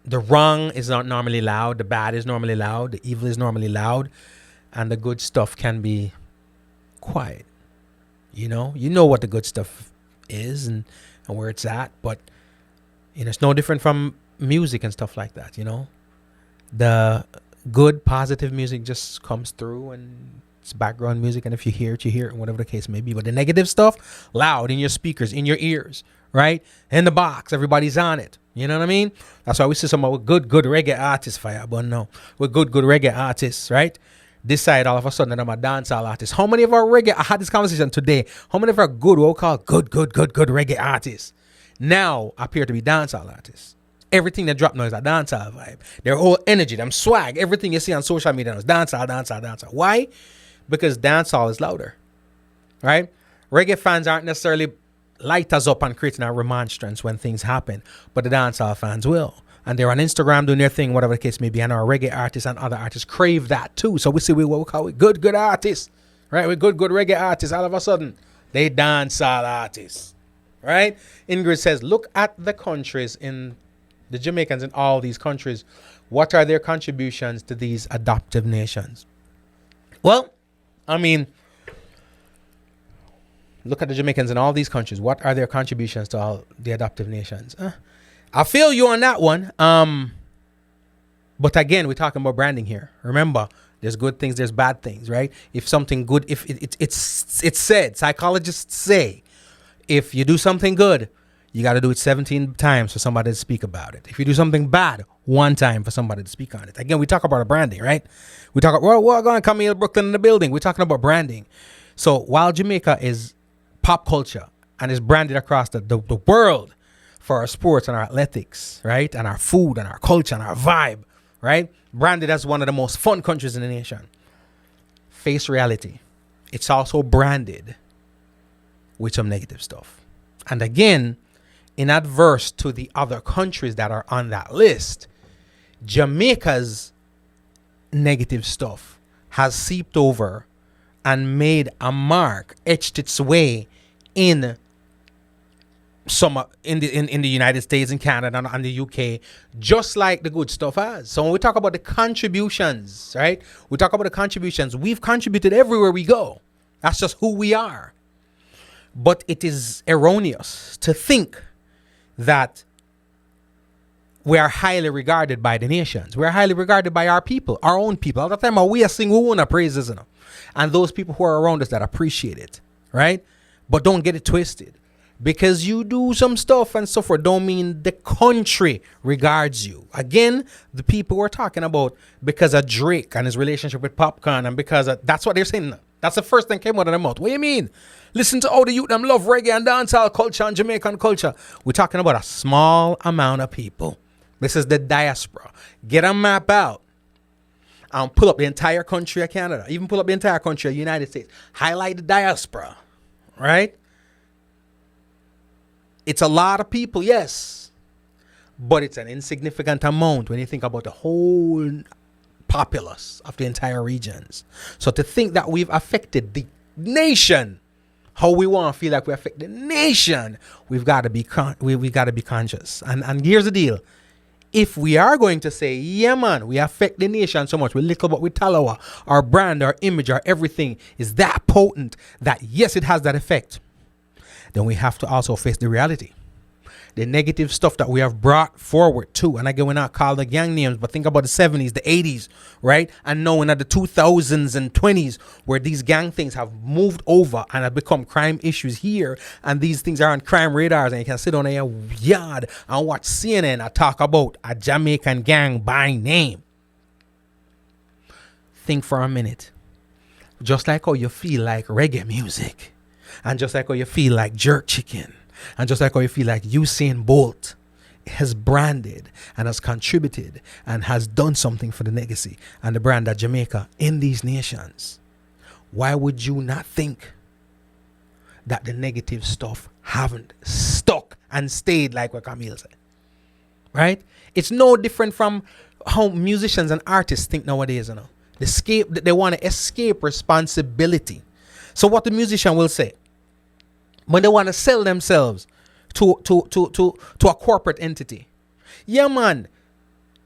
the wrong is not normally loud. The bad is normally loud. The evil is normally loud. And the good stuff can be quiet. You know what the good stuff is and where it's at. But, it's no different from music and stuff like that, The good, positive music just comes through and It's background music, and if you hear it, and whatever the case may be. But the negative stuff, loud in your speakers, in your ears, right? In the box, everybody's on it. You know what I mean? That's why we see some of good reggae artists, fire, but no. We're good reggae artists, right? Decide all of a sudden that I'm a dancehall artist. How many of our reggae, I had this conversation today, how many of our what we call good reggae artists now appear to be dancehall artists? Everything that drop now is a dancehall vibe. Their whole energy, them swag, everything you see on social media is dancehall. Why? Because dancehall is louder, right? Reggae fans aren't necessarily light us up and creating a remonstrance when things happen, but the dancehall fans will. And they're on Instagram doing their thing, whatever the case may be. And our reggae artists and other artists crave that too. So we see what we call it good artists, right? We're good reggae artists. All of a sudden, they dancehall artists, right? Ingrid says, look at the countries in the Jamaicans in all these countries. What are their contributions to these adoptive nations? Well, I mean, look at the Jamaicans in all these countries. What are their contributions to all the adoptive nations? I feel you on that one. But again, we're talking about branding here. Remember, there's good things, there's bad things, right? If something good, if it's said, psychologists say, if you do something good, you got to do it 17 times for somebody to speak about it. If you do something bad, 1 time for somebody to speak on it. Again, we talk about a branding, right? We talk about, well, we're going to Camille Brooklyn in the building. We're talking about branding. So while Jamaica is pop culture and is branded across the world for our sports and our athletics, right? And our food and our culture and our vibe, right? Branded as one of the most fun countries in the nation. Face reality. It's also branded with some negative stuff. And again, in adverse to the other countries that are on that list, Jamaica's negative stuff has seeped over and made a mark, etched its way in some in the United States and Canada and the UK, just like the good stuff has. So when we talk about the contributions, right? We talk about the contributions. We've contributed everywhere we go. That's just who we are. But it is erroneous to think that we are highly regarded by the nations. We are highly regarded by our people, our own people. All the time we are singing, we want to praise, isn't it? And those people who are around us that appreciate it, right? But don't get it twisted. Because you do some stuff and so forth don't mean the country regards you. Again, the people we're talking about, because of Drake and his relationship with Popcorn, and because of, that's what they're saying. That's the first thing came out of their mouth. What do you mean? Listen to all the youth them love reggae and dancehall culture and Jamaican culture. We're talking about a small amount of people. This is the diaspora. Get a map out and pull up the entire country of Canada. Even pull up the entire country of the United States. Highlight the diaspora, right? It's a lot of people, yes, but it's an insignificant amount when you think about the whole populace of the entire regions. So to think that we've affected the nation, how we want to feel like we affect the nation, we've got to be we got to be conscious. And here's the deal: if we are going to say, yeah, man, we affect the nation so much, we little but we tell our brand, our image, our everything is that potent that yes, it has that effect. Then we have to also face the reality. The negative stuff that we have brought forward too. And again, we're not calling the gang names, but think about the 70s, the 80s, right? And knowing that the 2000s and 20s, where these gang things have moved over and have become crime issues here. And these things are on crime radars. And you can sit on your yard and watch CNN and talk about a Jamaican gang by name. Think for a minute. Just like how you feel like reggae music. And just like how you feel like jerk chicken, and just like how you feel like Usain Bolt has branded and has contributed and has done something for the legacy and the brand of Jamaica in these nations, why would you not think that the negative stuff haven't stuck and stayed like what Camille said? Right? It's no different from how musicians and artists think nowadays, you know. They want to escape responsibility. So what the musician will say, when they want to sell themselves to a corporate entity, yeah, man,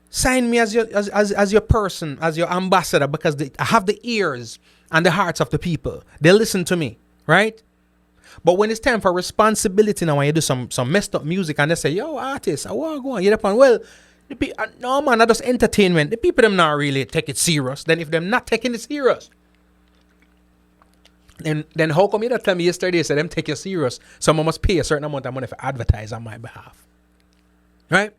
sign me as your person, as your ambassador, because I have the ears and the hearts of the people. They listen to me, right? But when it's time for responsibility now, when you do some messed up music and they say, yo, artist, I want to go on, you're upon, well, no, man, that's just entertainment. The people them not really take it serious. Then if they're not taking it serious, And then how come you not tell me yesterday, said them take you serious, someone must pay a certain amount of money for advertise on my behalf. Right?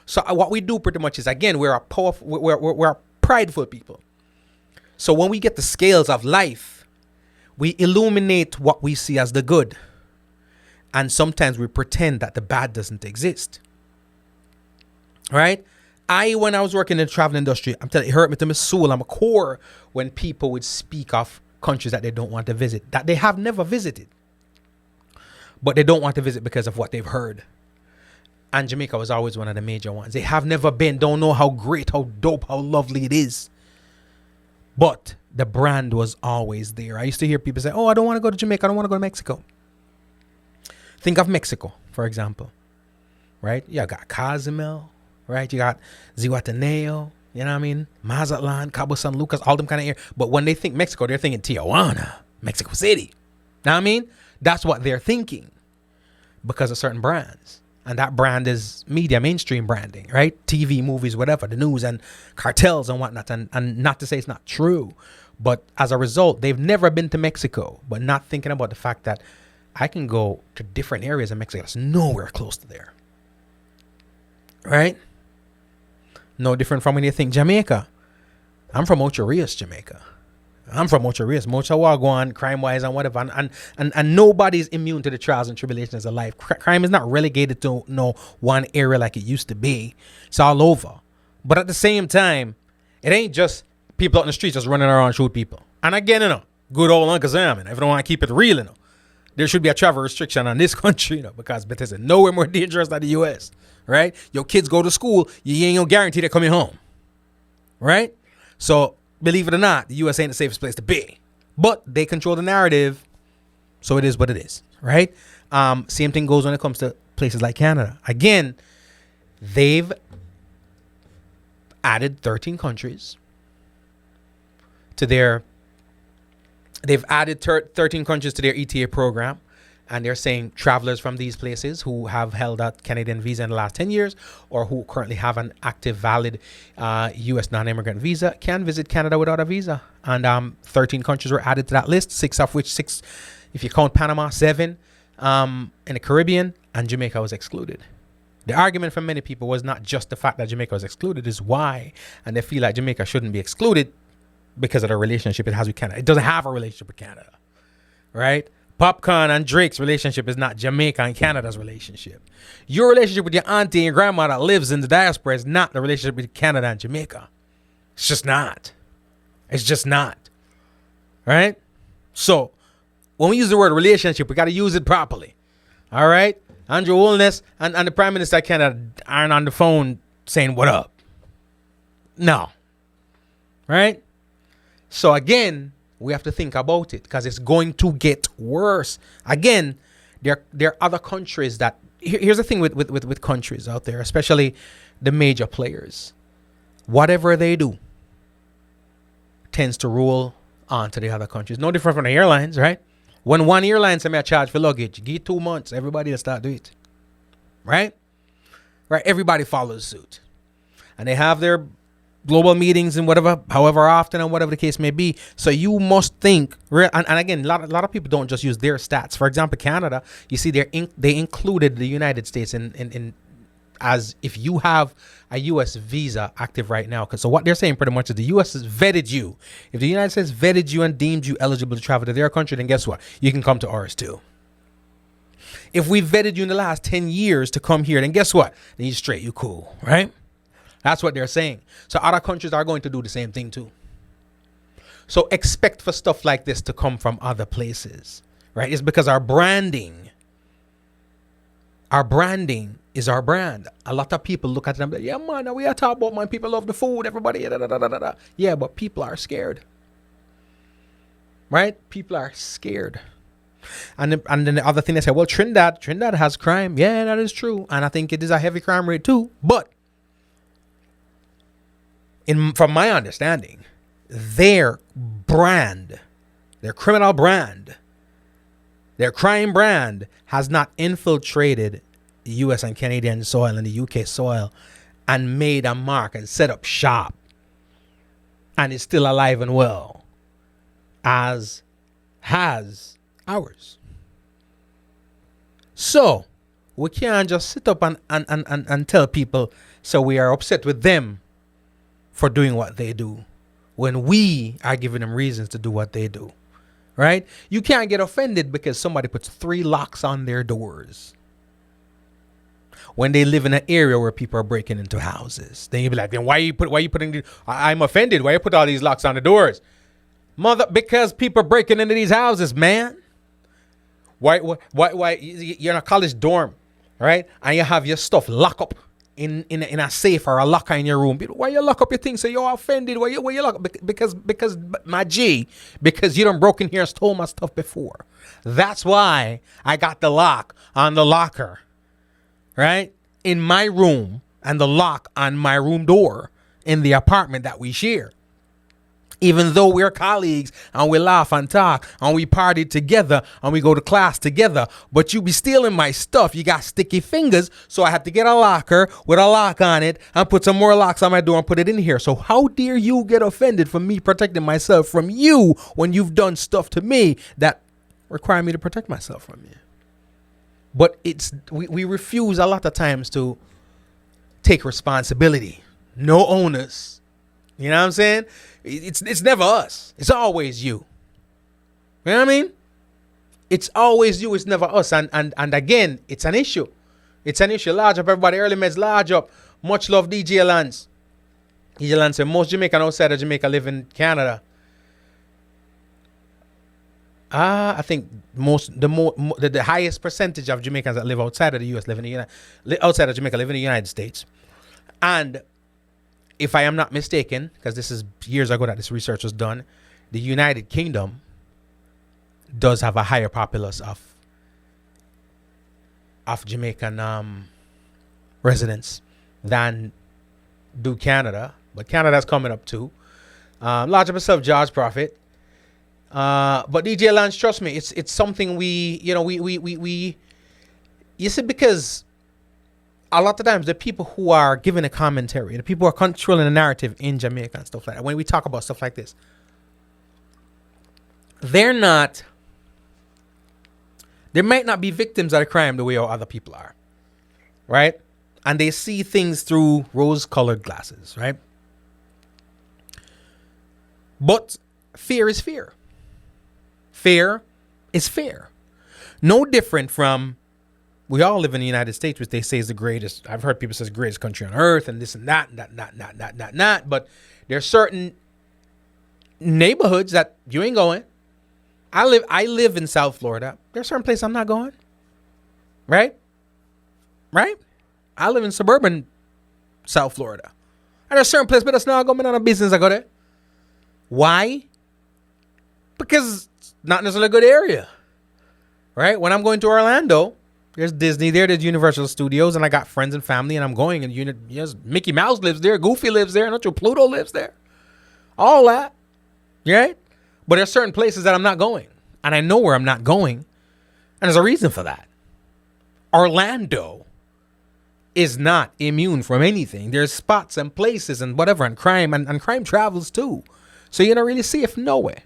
So what we do pretty much is, again, we're a powerful, we're a prideful people. So when we get the scales of life, we illuminate what we see as the good. And sometimes we pretend that the bad doesn't exist. Right? When I was working in the travel industry, I'm telling you, it hurt me to my soul, I'm a core, when people would speak of countries that they don't want to visit, that they have never visited, but they don't want to visit because of what they've heard. And Jamaica was always one of the major ones. They have never been, don't know how great, how dope, how lovely it is. But the brand was always there. I used to hear people say, oh, I don't want to go to Jamaica, I don't want to go to Mexico. Think of Mexico, for example. Right? You got Cozumel, right? You got Zihuatanejo, you know what I mean? Mazatlan, Cabo San Lucas, all them kind of areas. But when they think Mexico, they're thinking Tijuana, Mexico City. Know what I mean? That's what they're thinking because of certain brands. And that brand is media, mainstream branding, right? TV, movies, whatever, the news and cartels and whatnot. And not to say it's not true, but as a result, they've never been to Mexico, but not thinking about the fact that I can go to different areas of Mexico that's nowhere close to there. Right? No different from when you think Jamaica. I'm from Ocho Rios, Jamaica. I'm from Ocho Rios, Mocha Wagwan, crime-wise and whatever. And nobody's immune to the trials and tribulations of life. Crime is not relegated to no one area like it used to be. It's all over. But at the same time, it ain't just people out in the streets just running around and shoot people. And again, good old Uncle Sam, if you don't want to keep it real, there should be a travel restriction on this country, because Bethesda is nowhere more dangerous than the U.S., right? Your kids go to school, you ain't no guarantee they're coming home, right? So, believe it or not, the U.S. ain't the safest place to be. But they control the narrative, so it is what it is, right? Same thing goes when it comes to places like Canada. Again, they've added 13 countries to their... They've added 13 countries to their ETA program, and they're saying travelers from these places who have held a Canadian visa in the last 10 years or who currently have an active, valid U.S. non-immigrant visa can visit Canada without a visa. And 13 countries were added to that list, six, if you count Panama, 7 in the Caribbean, and Jamaica was excluded. The argument from many people was not just the fact that Jamaica was excluded, is why, and they feel like Jamaica shouldn't be excluded because of the relationship it has with Canada. It doesn't have a relationship with Canada, right? Popcorn and Drake's relationship is not Jamaica and Canada's relationship. Your relationship with your auntie and your grandma that lives in the diaspora is not the relationship with Canada and Jamaica. It's just not. It's just not. Right? So, when we use the word relationship, we got to use it properly. All right? Andrew Woolness and the Prime Minister of Canada aren't on the phone saying, what up? No. Right? So again, we have to think about it because it's going to get worse. Again, there are other countries that... Here's the thing with countries out there, especially the major players. Whatever they do tends to roll on to the other countries. No different from the airlines, right? When one airline says, I charge for luggage, give 2 months, everybody will start doing it. Right? Right? Everybody follows suit. And they have their global meetings and whatever, however often and whatever the case may be. So you must think, and again, a lot of people don't just use their stats. For example, Canada, you see they included the United States in as if you have a U.S. visa active right now. So what they're saying pretty much is the U.S. has vetted you. If the United States vetted you and deemed you eligible to travel to their country, then guess what? You can come to ours too. If we vetted you in the last 10 years to come here, then guess what? Then you straight, you cool, right? That's what they're saying. So other countries are going to do the same thing too. So expect for stuff like this to come from other places, right? It's because our branding is our brand. A lot of people look at them like, yeah, man, we are talking about, man, people love the food, everybody, da, da, da, da, da. Yeah, but people are scared, right? People are scared. And then the other thing they say, well, Trinidad has crime. Yeah, that is true. And I think it is a heavy crime rate too. But from my understanding, their brand, their criminal brand, their crime brand has not infiltrated the US and Canadian soil and the UK soil and made a mark and set up shop and is still alive and well as has ours. So we can't just sit up and tell people so we are upset with them for doing what they do when we are giving them reasons to do what they do. Right? You can't get offended because somebody puts 3 locks on their doors when they live in an area where people are breaking into houses. Then you be like, then why you putting I'm offended. Why you put all these locks on the doors? Because people are breaking into these houses, man. Why you're in a college dorm, right? And you have your stuff locked up in a safe or a locker in your room. Why you lock up your things? So you're offended. Why you lock up? Because my G, because you done broke in here and stole my stuff before. That's why I got the lock on the locker, right? In my room, and the lock on my room door in the apartment that we share. Even though we're colleagues and we laugh and talk and we party together and we go to class together, but you be stealing my stuff. You got sticky fingers, so I had to get a locker with a lock on it and put some more locks on my door and put it in here. So how dare you get offended for me protecting myself from you when you've done stuff to me that require me to protect myself from you? But we refuse a lot of times to take responsibility. No onus. You know what I'm saying? It's never us. It's always you. You know what I mean? It's always you. It's never us. And again, it's an issue. It's an issue. Large up, everybody. Early meds, large up. Much love, DJ Lance. DJ Lance said most Jamaican outside of Jamaica live in Canada. I think the highest percentage of Jamaicans that live outside of the U.S. live in outside of Jamaica live in the United States. And if I am not mistaken, because this is years ago that this research was done, the United Kingdom does have a higher populace of Jamaican residents than do Canada. But Canada's coming up too. Large up yourself, George Prophet. But DJ Lance, trust me, it's something we you see, because a lot of times the people who are giving a commentary, the people who are controlling the narrative in Jamaica and stuff like that, when we talk about stuff like this, they might not be victims of the crime the way other people are, right? And they see things through rose-colored glasses, right? But fear is fear. Fear is fair. No different from, we all live in the United States, which they say is the greatest. I've heard people say it's the greatest country on earth and this and that, not. But there's certain neighborhoods that you ain't going. I live in South Florida. There's certain places I'm not going. Right? I live in suburban South Florida. And there's certain places, but that's not going on a business I go there. Why? Because it's not necessarily a good area. Right? When I'm going to Orlando, there's Disney there, there's Universal Studios, and I got friends and family, and I'm going, and yes, Mickey Mouse lives there, Goofy lives there, and Pluto lives there. All that. Right? But there's certain places that I'm not going. And I know where I'm not going. And there's a reason for that. Orlando is not immune from anything. There's spots and places and whatever, and crime, and crime travels too. So you're not really safe nowhere.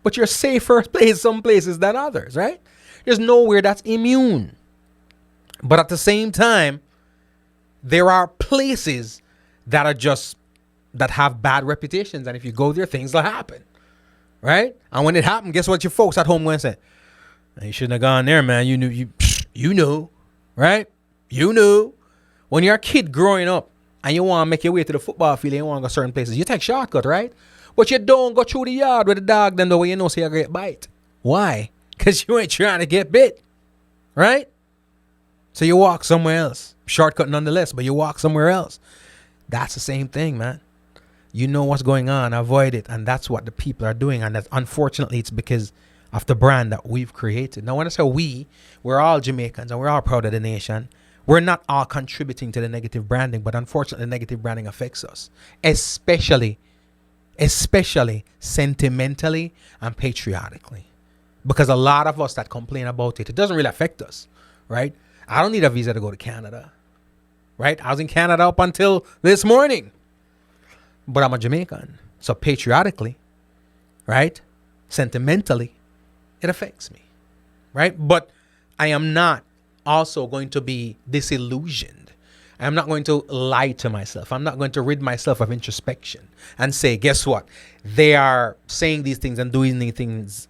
But you're safer some places than others, right? There's nowhere that's immune. But at the same time, there are places that have bad reputations. And if you go there, things will happen. Right? And when it happened, guess what your folks at home going to say? You shouldn't have gone there, man. You knew. Right? You knew. When you're a kid growing up and you want to make your way to the football field and you want to go certain places, you take shortcut, right? But you don't go through the yard with the dog then the way you know so you get bite. Why? Because you ain't trying to get bit. Right? So you walk somewhere else. Shortcut nonetheless, but you walk somewhere else. That's the same thing, man. You know what's going on. Avoid it. And that's what the people are doing. And that's, unfortunately, it's because of the brand that we've created. Now, when I say we're all Jamaicans and we're all proud of the nation. We're not all contributing to the negative branding, but unfortunately, negative branding affects us, especially sentimentally and patriotically. Because a lot of us that complain about it doesn't really affect us, right? I don't need a visa to go to Canada, right? I was in Canada up until this morning, but I'm a Jamaican. So patriotically, right? Sentimentally, It affects me, right? But I am not also going to be disillusioned. I'm not going to lie to myself. I'm not going to rid myself of introspection and say, guess what? They are saying these things and doing these things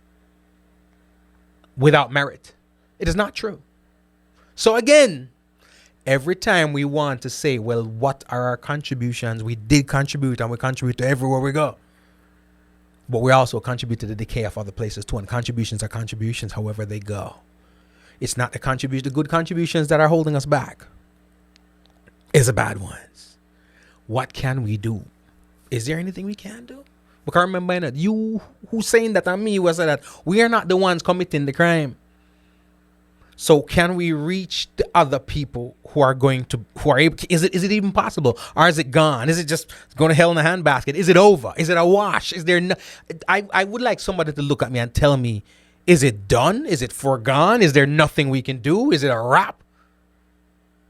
without merit. It is not true. So again, every time we want to say, well, what are our contributions? We did contribute, and we contribute to everywhere we go. But we also contribute to the decay of other places too. And contributions are contributions however they go. It's not the good contributions that are holding us back. It's the bad ones. What can we do? Is there anything we can do? Because remember that you who saying that and me who said that we are not the ones committing the crime. So can we reach the other people who are able? Is it even possible, or is it gone? Is it just going to hell in a handbasket? Is it over? Is it a wash? Is there? I would like somebody to look at me and tell me, is it done? Is it foregone? Is there nothing we can do? Is it a wrap?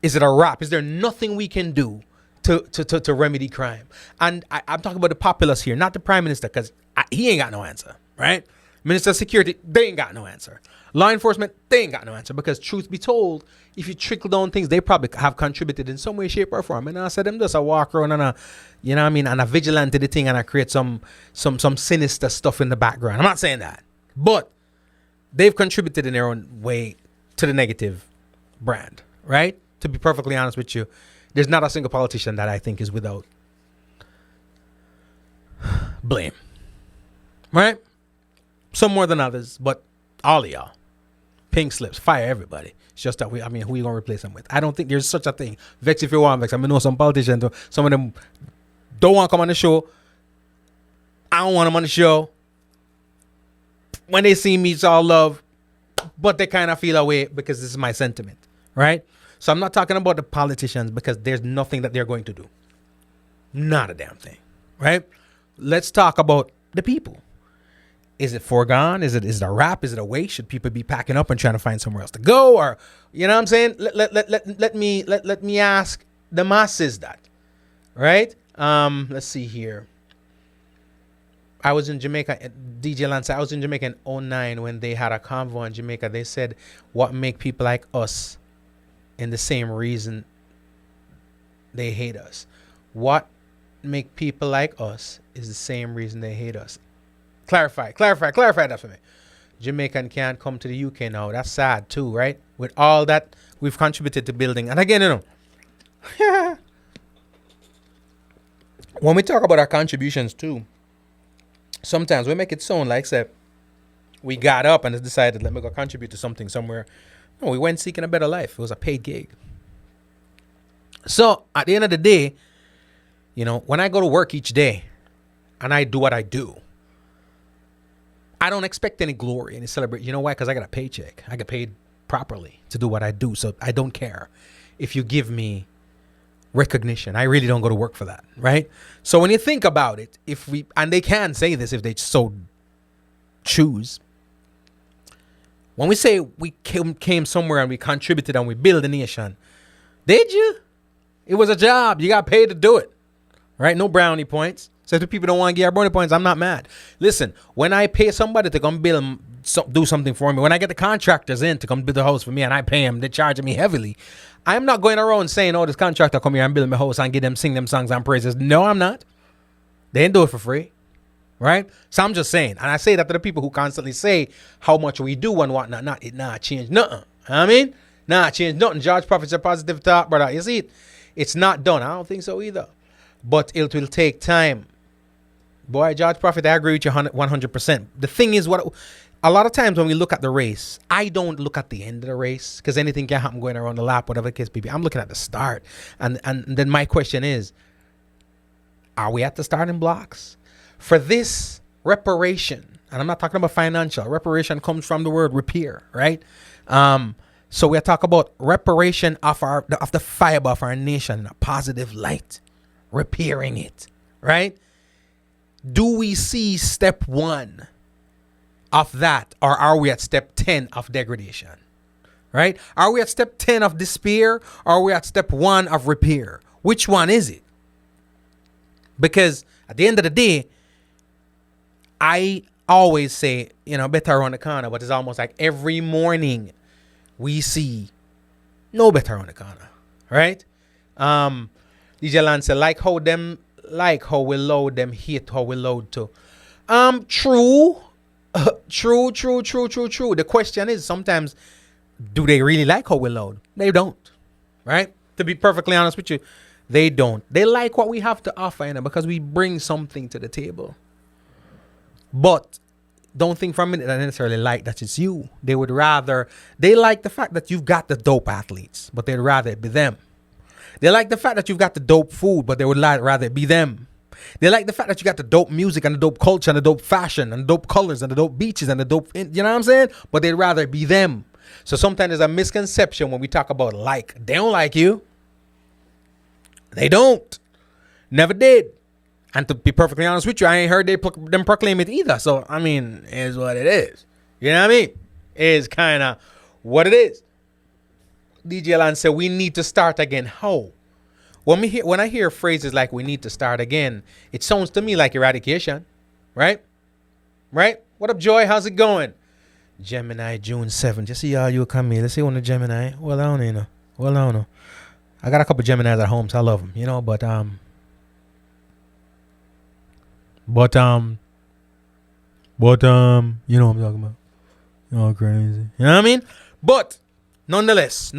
Is it a wrap? Is there nothing we can do to remedy crime? And I'm talking about the populace here, not the prime minister, because he ain't got no answer, right? Minister of Security, they ain't got no answer. Law enforcement, they ain't got no answer, because truth be told, if you trickle down things, they probably have contributed in some way, shape, or form. And I said them just a walk around and and a vigilante the thing, and I create some sinister stuff in the background. I'm not saying that, but they've contributed in their own way to the negative brand, right? To be perfectly honest with you, there's not a single politician that I think is without blame, right? Some more than others, but all of y'all, pink slips, fire everybody. It's just that who you gonna replace them with? I don't think there's such a thing. Vex if you want vex. I know some politicians, some of them don't want to come on the show. I don't want them on the show. When they see me, it's all love, but they kind of feel away because this is my sentiment, right? So I'm not talking about the politicians, because there's nothing that they're going to do. Not a damn thing, right? Let's talk about the people. Is it foregone? Is it a wrap? Is it a waste? Should people be packing up and trying to find somewhere else to go? Or, you know what I'm saying? Let me ask the masses that, right? Let's see here. I was in Jamaica, DJ Lance, I was in Jamaica in 2009 when they had a convoy in Jamaica. They said, what make people like us in the same reason they hate us? What make people like us is the same reason they hate us. Clarify that for me. Jamaican can't come to the UK now. That's sad too, right? With all that we've contributed to building. And again, when we talk about our contributions too, sometimes we make it sound like, say, we got up and decided, let me go contribute to something somewhere. No, we went seeking a better life. It was a paid gig. So at the end of the day, when I go to work each day and I do what I do, I don't expect any glory, any celebration. You know why? Because I got a paycheck. I get paid properly to do what I do. So I don't care if you give me recognition. I really don't go to work for that, right? So when you think about it, and they can say this if they so choose, when we say we came somewhere and we contributed and we built a nation, did you? It was a job. You got paid to do it, right? No brownie points. So if the people don't want to give our brownie points, I'm not mad. Listen, when I pay somebody to come do something for me, when I get the contractors in to come build a house for me and I pay them, they're charging me heavily. I'm not going around saying, oh, this contractor come here and build my house and sing them songs and praises. No, I'm not. They didn't do it for free, right? So I'm just saying, and I say that to the people who constantly say how much we do and whatnot. It not change nothing. Change nothing. George Prophet's a positive talk, brother. You see it? It's not done. I don't think so either. But it will take time. Boy, George Prophet, I agree with you 100%. The thing is, a lot of times when we look at the race, I don't look at the end of the race, because anything can happen going around the lap, whatever the case may be. I'm looking at the start. And then my question is, are we at the starting blocks? For this reparation, and I'm not talking about financial, reparation comes from the word repair, right? So we're talking about reparation of the fiber of our nation in a positive light, repairing it, right? Do we see step 1 of that, or are we at step 10 of degradation, right? Are we at step 10 of despair, or are we at step 1 of repair? Which one is it? Because at the end of the day, I always say, better around the corner, but it's almost like every morning we see no better around the corner, right? DJ Lance said, like how we load them, hate how we load too. True. True. The question is sometimes, do they really like how we load? They don't, right? To be perfectly honest with you, they don't. They like what we have to offer, because we bring something to the table. But don't think for a minute that they necessarily like that it's you. They like the fact that you've got the dope athletes, but they'd rather it be them. They like the fact that you've got the dope food, but they would rather it be them. They like the fact that you got the dope music and the dope culture and the dope fashion and the dope colors and the dope beaches and the dope, you know what I'm saying? But they'd rather it be them. So sometimes there's a misconception when we talk about like. They don't like you. They don't. Never did. And to be perfectly honest with you, I ain't heard them proclaim it either. So, I mean, it is what it is. You know what I mean? It is kind of what it is. DJ Lan said, we need to start again. How? When I hear phrases like we need to start again, it sounds to me like eradication. Right? Right? What up, Joy? How's it going? Gemini, June 7th. Just see y'all, you come here. Let's see one of Gemini. Well, I don't know. I got a couple Geminis at home, so I love them. But you know what I'm talking about. Crazy. You know what I mean? But nonetheless,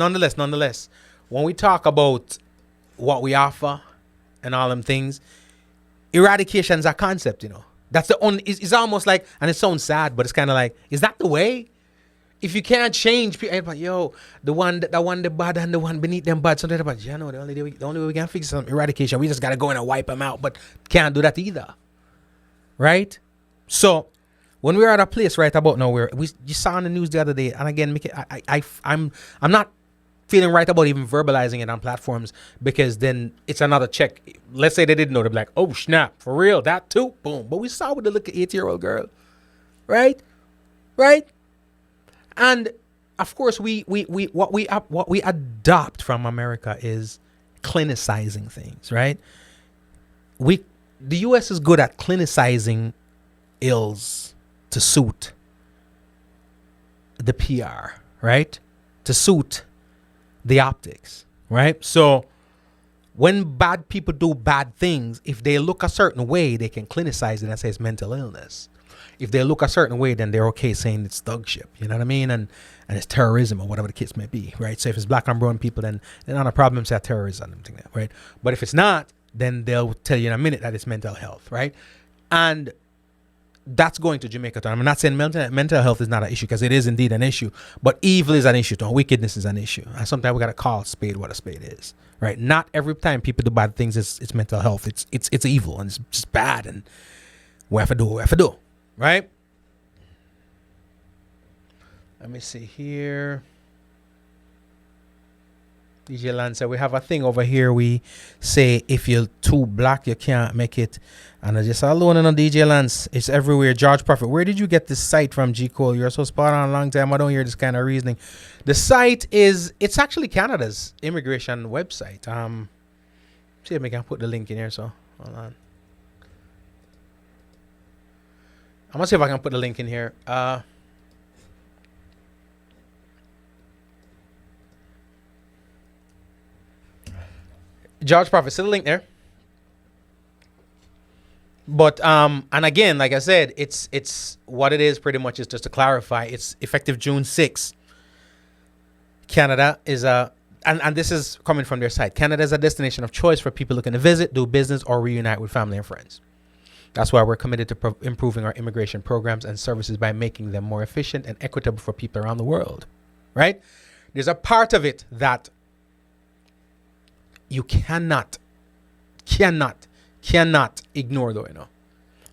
when we talk about what we offer and all them things, eradication is a concept, That's the only, it's almost like, and it sounds sad, but it's kind of like, is that the way? If you can't change people, like, the one the bad and the one beneath them bad, something about, the only way we can fix some eradication, we just got to go in and wipe them out, but can't do that either. Right? So when we're at a place right about now where you saw on the news the other day, and again, I'm not feeling right about even verbalizing it on platforms, because then it's another check. Let's say they didn't know, they'd be like, oh snap, for real, that too, boom. But we saw with the little 8-year-old girl, right? And of course, what we adopt from America is clinicizing things, right? The U.S. is good at clinicizing ills to suit the PR, right? To suit the optics, right? So when bad people do bad things, if they look a certain way, they can clinicize it and say it's mental illness. If they look a certain way, then they're okay saying it's thugship, you know what I mean? And it's terrorism or whatever the case may be, right? So if it's black and brown people, then they're not a problem, say terrorism and things like that, right? But if it's not, then they'll tell you in a minute that it's mental health, right? And that's going to Jamaica. I'm not saying mental health is not an issue, because it is indeed an issue, but evil is an issue too. Wickedness is an issue. And sometimes we got to call a spade what a spade is, right? Not every time people do bad things, it's mental health. It's evil and it's just bad, and we have to do, right? Let me see here. DJ Land said, we have a thing over here. We say if you're too black, you can't make it. And I just alone on DJ Lance. It's everywhere. George Prophet, where did you get this site from, G. Cole? You're so spot on a long time. I don't hear this kind of reasoning. The site it's actually Canada's immigration website. See if I can put the link in here. So hold on. I'm gonna see if I can put the link in here. George Prophet, see the link there. But and again, like I said, it's what it is pretty much is, just to clarify, it's effective June 6th. Canada is and this is coming from their site. Canada is a destination of choice for people looking to visit, do business, or reunite with family and friends. That's why we're committed to improving our immigration programs and services by making them more efficient and equitable for people around the world. Right? There's a part of it that you cannot ignore, though, I'm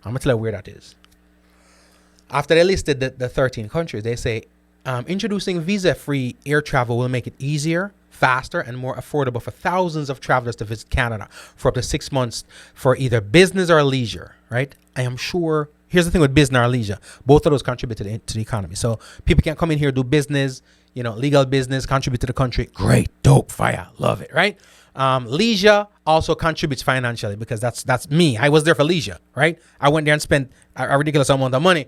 going to tell you where that is. After they listed the 13 countries, they say, introducing visa-free air travel will make it easier, faster, and more affordable for thousands of travelers to visit Canada for up to 6 months for either business or leisure, right? I am sure, here's the thing with business or leisure, both of those contribute to the economy. So people can come in here, do business, legal business, contribute to the country. Great, dope, fire, love it, right? Leisure also contributes financially because that's me. I was there for leisure, right? I went there and spent a ridiculous amount of money.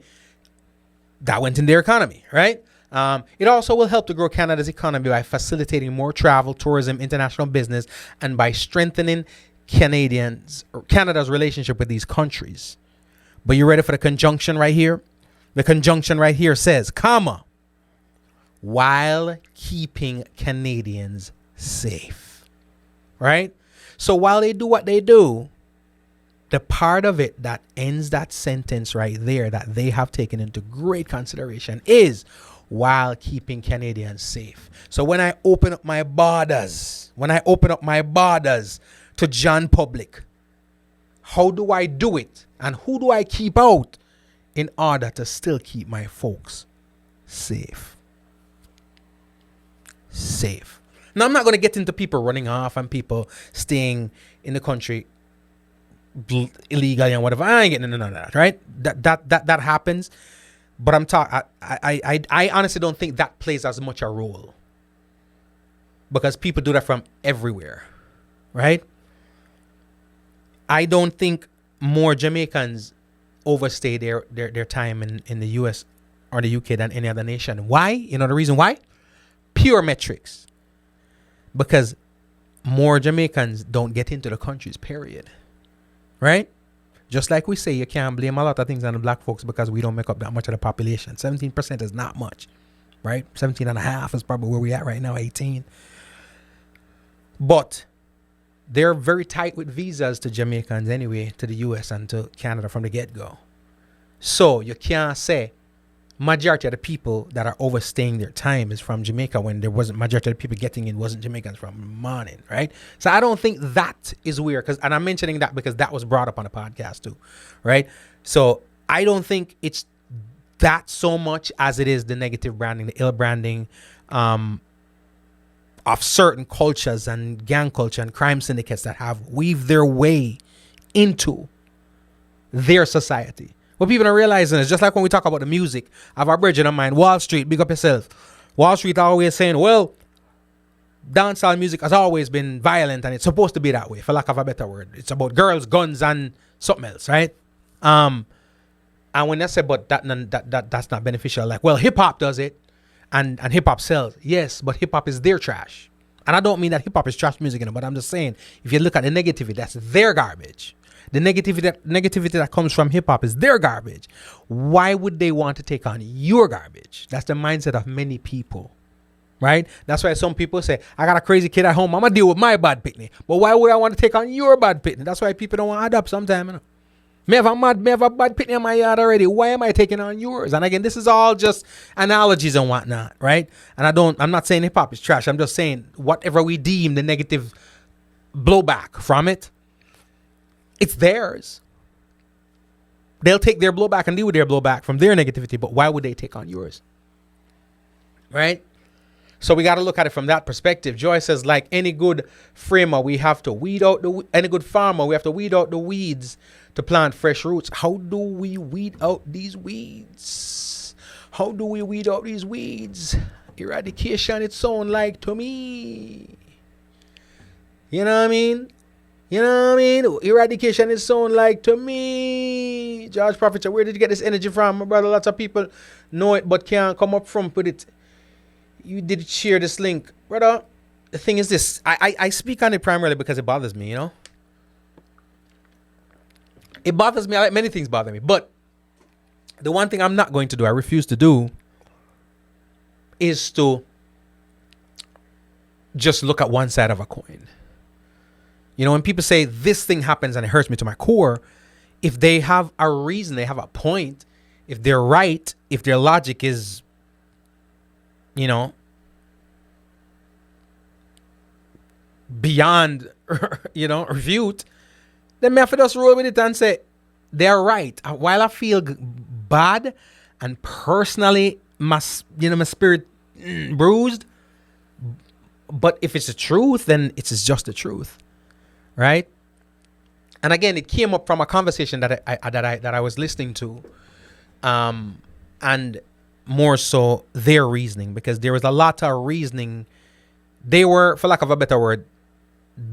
That went in their economy, right? It also will help to grow Canada's economy by facilitating more travel, tourism, international business, and by strengthening Canada's relationship with these countries. But you ready for the conjunction right here? The conjunction right here says, comma, while keeping Canadians safe, right? So while they do what they do, the part of it that ends that sentence right there that they have taken into great consideration is while keeping Canadians safe. So when I open up my borders, to John Public, how do I do it? And who do I keep out in order to still keep my folks safe? Safe. Now, I'm not going to get into people running off and people staying in the country illegally and whatever. I ain't getting into none of that, right? That happens. But I'm talking. I honestly don't think that plays as much a role because people do that from everywhere, right? I don't think more Jamaicans overstay their time in the US or the UK than any other nation. Why? You know the reason why? Pure metrics. Because more Jamaicans don't get into the countries, period. Right? Just like we say, you can't blame a lot of things on the black folks because we don't make up that much of the population. 17% is not much. Right? 17.5 is probably where we at right now, 18. But they're very tight with visas to Jamaicans anyway, to the US and to Canada from the get-go. So you can't say majority of the people that are overstaying their time is from Jamaica when there wasn't majority of the people getting in wasn't Jamaicans from the morning, right? So I don't think that is weird and I'm mentioning that because that was brought up on the podcast too, right? So I don't think it's that so much as it is the negative branding, the ill branding, of certain cultures and gang culture and crime syndicates that have weaved their way into their society. What people are realizing is just like when we talk about the music of our bridge in mind, Wall Street, big up yourself. Wall Street always saying, well, dancehall music has always been violent and it's supposed to be that way, for lack of a better word. It's about girls, guns, and something else, right? And when they say, but that's not beneficial, like, well, hip hop does it. And hip hop sells. Yes, but hip hop is their trash. And I don't mean that hip hop is trash music, but I'm just saying, if you look at the negativity, that's their garbage. The negativity that comes from hip hop is their garbage. Why would they want to take on your garbage? That's the mindset of many people, right? That's why some people say, I got a crazy kid at home, I'm going to deal with my bad pitney. But why would I want to take on your bad pitney? That's why people don't want to adapt sometimes, you know? Me have a bad pitney in my yard already. Why am I taking on yours? And again, this is all just analogies and whatnot, right? And I'm not saying hip hop is trash. I'm just saying whatever we deem the negative blowback from it, it's theirs. They'll take their blowback and deal with their blowback from their negativity, but why would they take on yours? Right? So we got to look at it from that perspective. Joy says, like any good framer, we have to weed out any good farmer, we have to weed out the weeds to plant fresh roots. How do we weed out these weeds? How do we weed out these weeds? Eradication, it sound like to me. You know what I mean? Eradication is sound like to me. George Prophet, where did you get this energy from, my brother? Lots of people know it but can't come up front with it. You did share this link, brother. The thing is this, I speak on it primarily because it bothers me, you know? It bothers me. Many things bother me. But the one thing I'm not going to do, I refuse to do, is to just look at one side of a coin. You know, when people say this thing happens and it hurts me to my core, if they have a reason, they have a point, if they're right, if their logic is, you know, beyond, you know, refute, then me have to just roll with it and say, they're right. While I feel bad and personally, my spirit bruised, but if it's the truth, then it's just the truth. Right? And again, it came up from a conversation that I was listening to, and more so their reasoning, because there was a lot of reasoning. They were, for lack of a better word,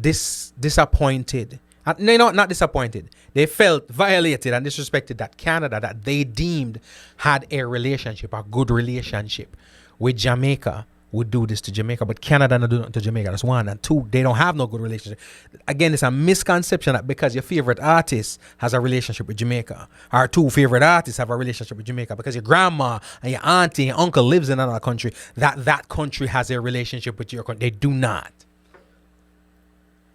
disappointed. No, not disappointed. They felt violated and disrespected that Canada, that they deemed had a relationship, a good relationship with Jamaica, would do this to Jamaica. But Canada not do nothing to Jamaica. That's one. And two, they don't have no good relationship. Again, it's a misconception that because your favorite artist has a relationship with Jamaica, or two favorite artists have a relationship with Jamaica, because your grandma and your auntie and uncle lives in another country, that country has a relationship with your country. They do not.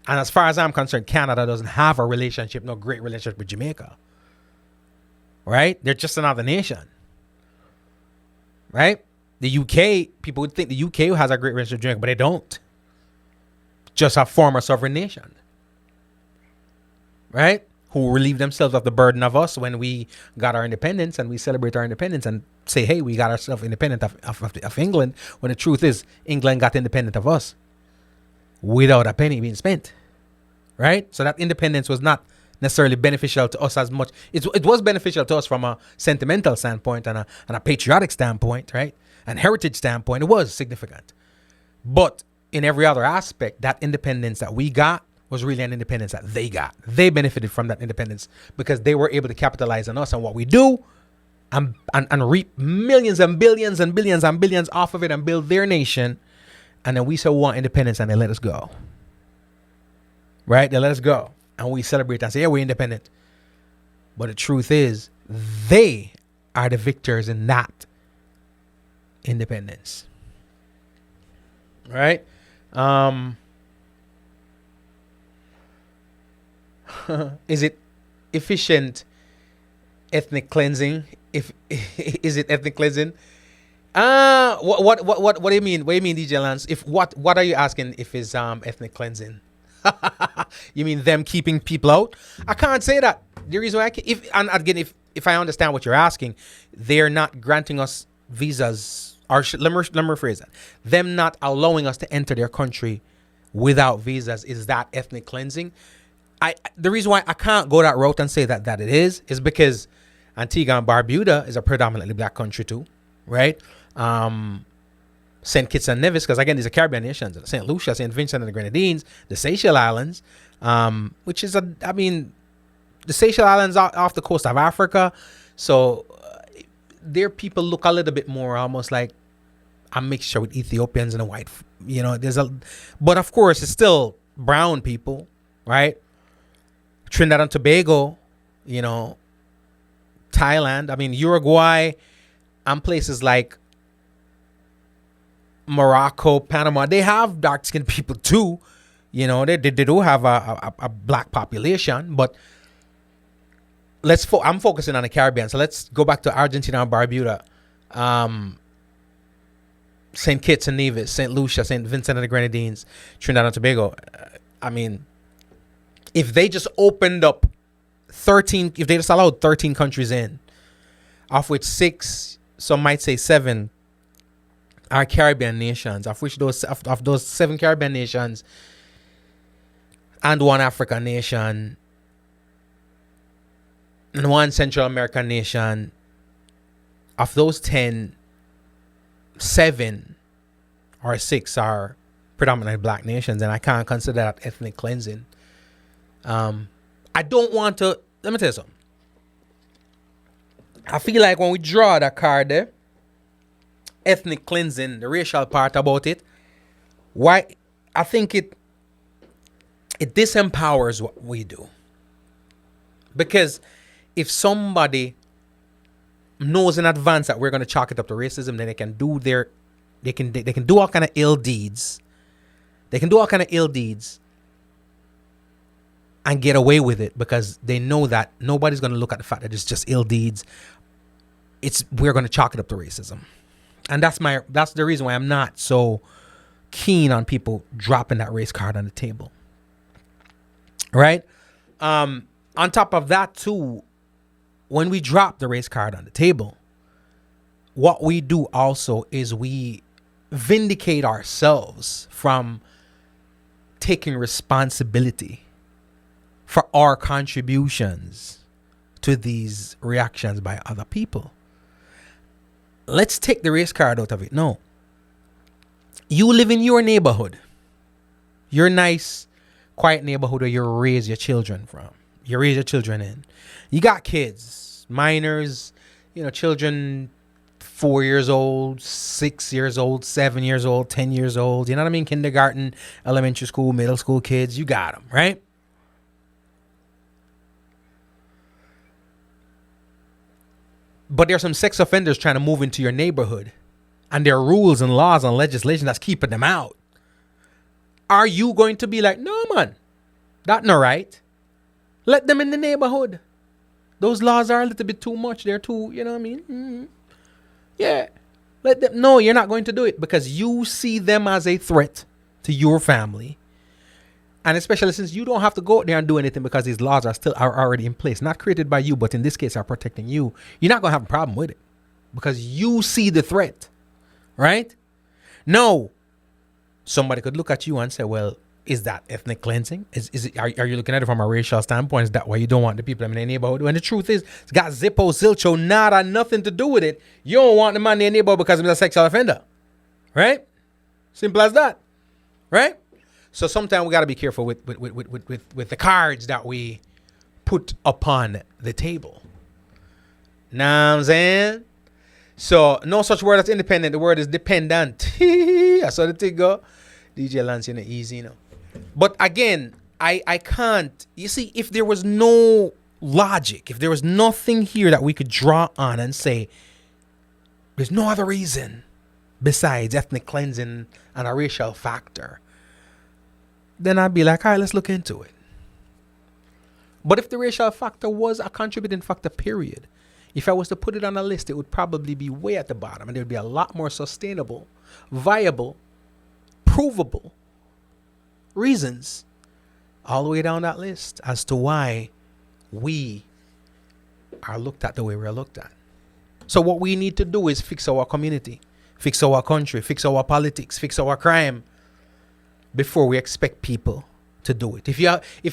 And as far as I'm concerned, Canada doesn't have a relationship, no great relationship with Jamaica. Right? They're just another nation. Right? The UK, people would think the UK has a great relationship with Jamaica, but they don't. Just a former sovereign nation. Right? Who relieve themselves of the burden of us when we got our independence, and we celebrate our independence and say, hey, we got ourselves independent of England, when the truth is England got independent of us without a penny being spent. Right? So that independence was not necessarily beneficial to us as much. It was beneficial to us from a sentimental standpoint and a patriotic standpoint, right? And heritage standpoint. It was significant. But in every other aspect, that independence that we got was really an independence that they got. They benefited from that independence because they were able to capitalize on us and what we do and reap millions and billions and billions and billions off of it and build their nation. And then we said we want independence and they let us go. Right? They let us go. And we celebrate and say, yeah, we're independent. But the truth is, they are the victors in that independence. Right? Is it efficient ethnic cleansing? Is it ethnic cleansing? What do you mean? What do you mean, DJ Lance? What are you asking if it's ethnic cleansing? You mean them keeping people out? I can't say that. The reason why if I understand what you're asking, they're not granting us visas, or let me rephrase that. Them not allowing us to enter their country without visas, is that ethnic cleansing? The reason why I can't go that route and say that it is because Antigua and Barbuda is a predominantly black country too, right? St. Kitts and Nevis, because again, these are Caribbean nations. St. Lucia, St. Vincent and the Grenadines, the Seychelles Islands, which is the Seychelles Islands off the coast of Africa. So their people look a little bit more almost like a mixture with Ethiopians and a white, but of course it's still brown people, right? Trinidad and Tobago, Thailand, Uruguay, and places like Morocco, Panama, they have dark-skinned people too. They do have a black population, but I'm focusing on the Caribbean. So let's go back to Argentina and Barbuda, St. Kitts and Nevis, St. Lucia, St. Vincent and the Grenadines, Trinidad and Tobago. If they just opened up 13, if they just allowed 13 countries in, of which 6, some might say 7, are Caribbean nations, of which those 7 Caribbean nations and 1 African nation and 1 Central American nation, of those 10, 7 or 6 are predominantly black nations, and I can't consider that ethnic cleansing. I don't want to, let me tell you something. I feel like when we draw that card there, ethnic cleansing, the racial part about it, why I think it disempowers what we do. Because if somebody knows in advance that we're going to chalk it up to racism, then they can do all kind of ill deeds. They can do all kind of ill deeds and get away with it because they know that nobody's going to look at the fact that it's just ill deeds. We're going to chalk it up to racism. And that's the reason why I'm not so keen on people dropping that race card on the table. Right? On top of that too, when we drop the race card on the table, what we do also is we vindicate ourselves from taking responsibility for our contributions to these reactions by other people. Let's take the race card out of it. No. You live in your neighborhood. You're nice, quiet neighborhood where you raise your children from. You raise your children in. You got kids, minors, children 4 years old, 6 years old, 7 years old, 10 years old. You know what I mean? Kindergarten, elementary school, middle school kids. You got them, right? But there's some sex offenders trying to move into your neighborhood. And there are rules and laws and legislation that's keeping them out. Are you going to be like, no, man, that's not right? Let them in the neighborhood. Those laws are a little bit too much. They're too, you know what I mean? Mm-hmm. Yeah. Let them. No, you're not going to do it because you see them as a threat to your family. And especially since you don't have to go out there and do anything because these laws are already in place. Not created by you, but in this case are protecting you. You're not going to have a problem with it because you see the threat. Right? No. Somebody could look at you and say, well, is that ethnic cleansing? Are you looking at it from a racial standpoint? Is that why you don't want the people in the neighborhood? When the truth is, it's got zippo, zilcho, nada, nothing to do with it. You don't want the man in the neighborhood because he's a sexual offender. Right? Simple as that. Right? So sometimes we got to be careful with the cards that we put upon the table. Know what I'm saying? So no such word as independent. The word is dependent. I saw the thing go. DJ Lance, easy, But again, I can't. You see, if there was no logic, if there was nothing here that we could draw on and say, there's no other reason besides ethnic cleansing and a racial factor, then I'd be like, all right, let's look into it. But if the racial factor was a contributing factor, period, if I was to put it on a list, it would probably be way at the bottom and there would be a lot more sustainable, viable, provable reasons all the way down that list as to why we are looked at the way we're looked at. So what we need to do is fix our community, fix our country, fix our politics, fix our crime before we expect people to do it. If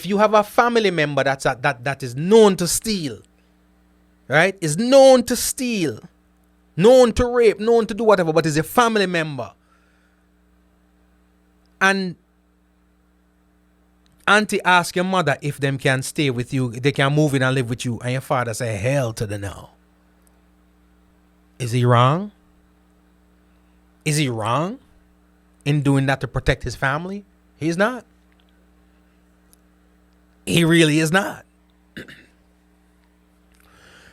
you have a family member that is known to steal, right? Is known to steal, known to rape, known to do whatever, but is a family member. And auntie ask your mother if them can stay with you, they can move in and live with you, and your father say, hell to the no. Is he wrong? Is he wrong in doing that to protect his family? He's not. He really is not.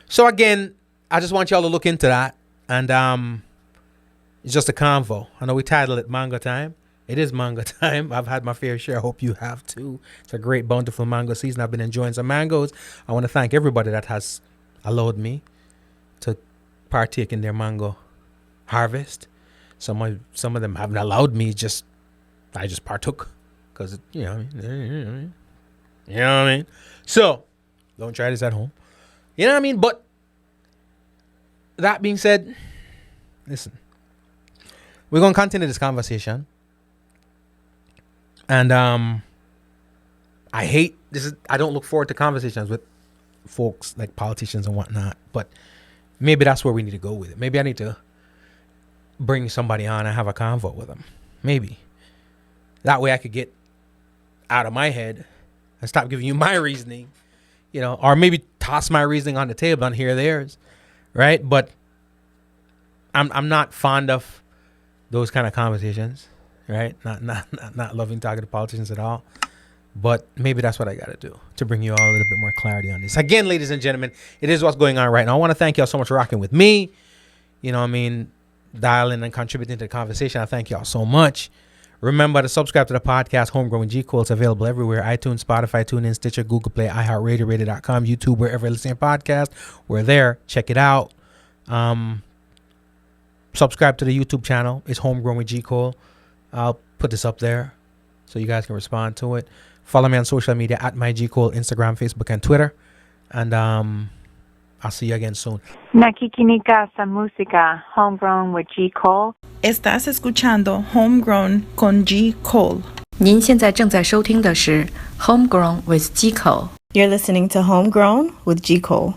So again, I just want y'all to look into that. And it's just a convo. I know we titled it Mango Time. It is mango time. I've had my fair share. I hope you have too. It's a great, bountiful mango season. I've been enjoying some mangoes. I want to thank everybody that has allowed me to partake in their mango harvest. Some of them haven't allowed me. I just partook because you know what I mean. So don't try this at home. You know what I mean. But that being said, listen, we're gonna continue this conversation. And I don't look forward to conversations with folks like politicians and whatnot, but maybe that's where we need to go with it. Maybe I need to bring somebody on and have a convo with them. Maybe. That way I could get out of my head and stop giving you my reasoning, or maybe toss my reasoning on the table and hear theirs, right? But I'm not fond of those kind of conversations. Right? Not loving talking to politicians at all. But maybe that's what I got to do to bring you all a little bit more clarity on this. Again, ladies and gentlemen, it is what's going on right now. I want to thank y'all so much for rocking with me. Dialing and contributing to the conversation. I thank y'all so much. Remember to subscribe to the podcast, Homegrown with G. Cole. It's available everywhere. iTunes, Spotify, TuneIn, Stitcher, Google Play, iHeartRadio, Radio.com, YouTube, wherever you listen to podcast. We're there. Check it out. Subscribe to the YouTube channel. It's Homegrown with G. Cole. I'll put this up there so you guys can respond to it. Follow me on social media at MyGCole, Instagram, Facebook, and Twitter. And I'll see you again soon. Nakikinika sa música, Homegrown with G. Cole. Estás escuchando Homegrown con G. Cole. 您现在正在收听的是 Homegrown with G. Cole. You're listening to Homegrown with G. Cole.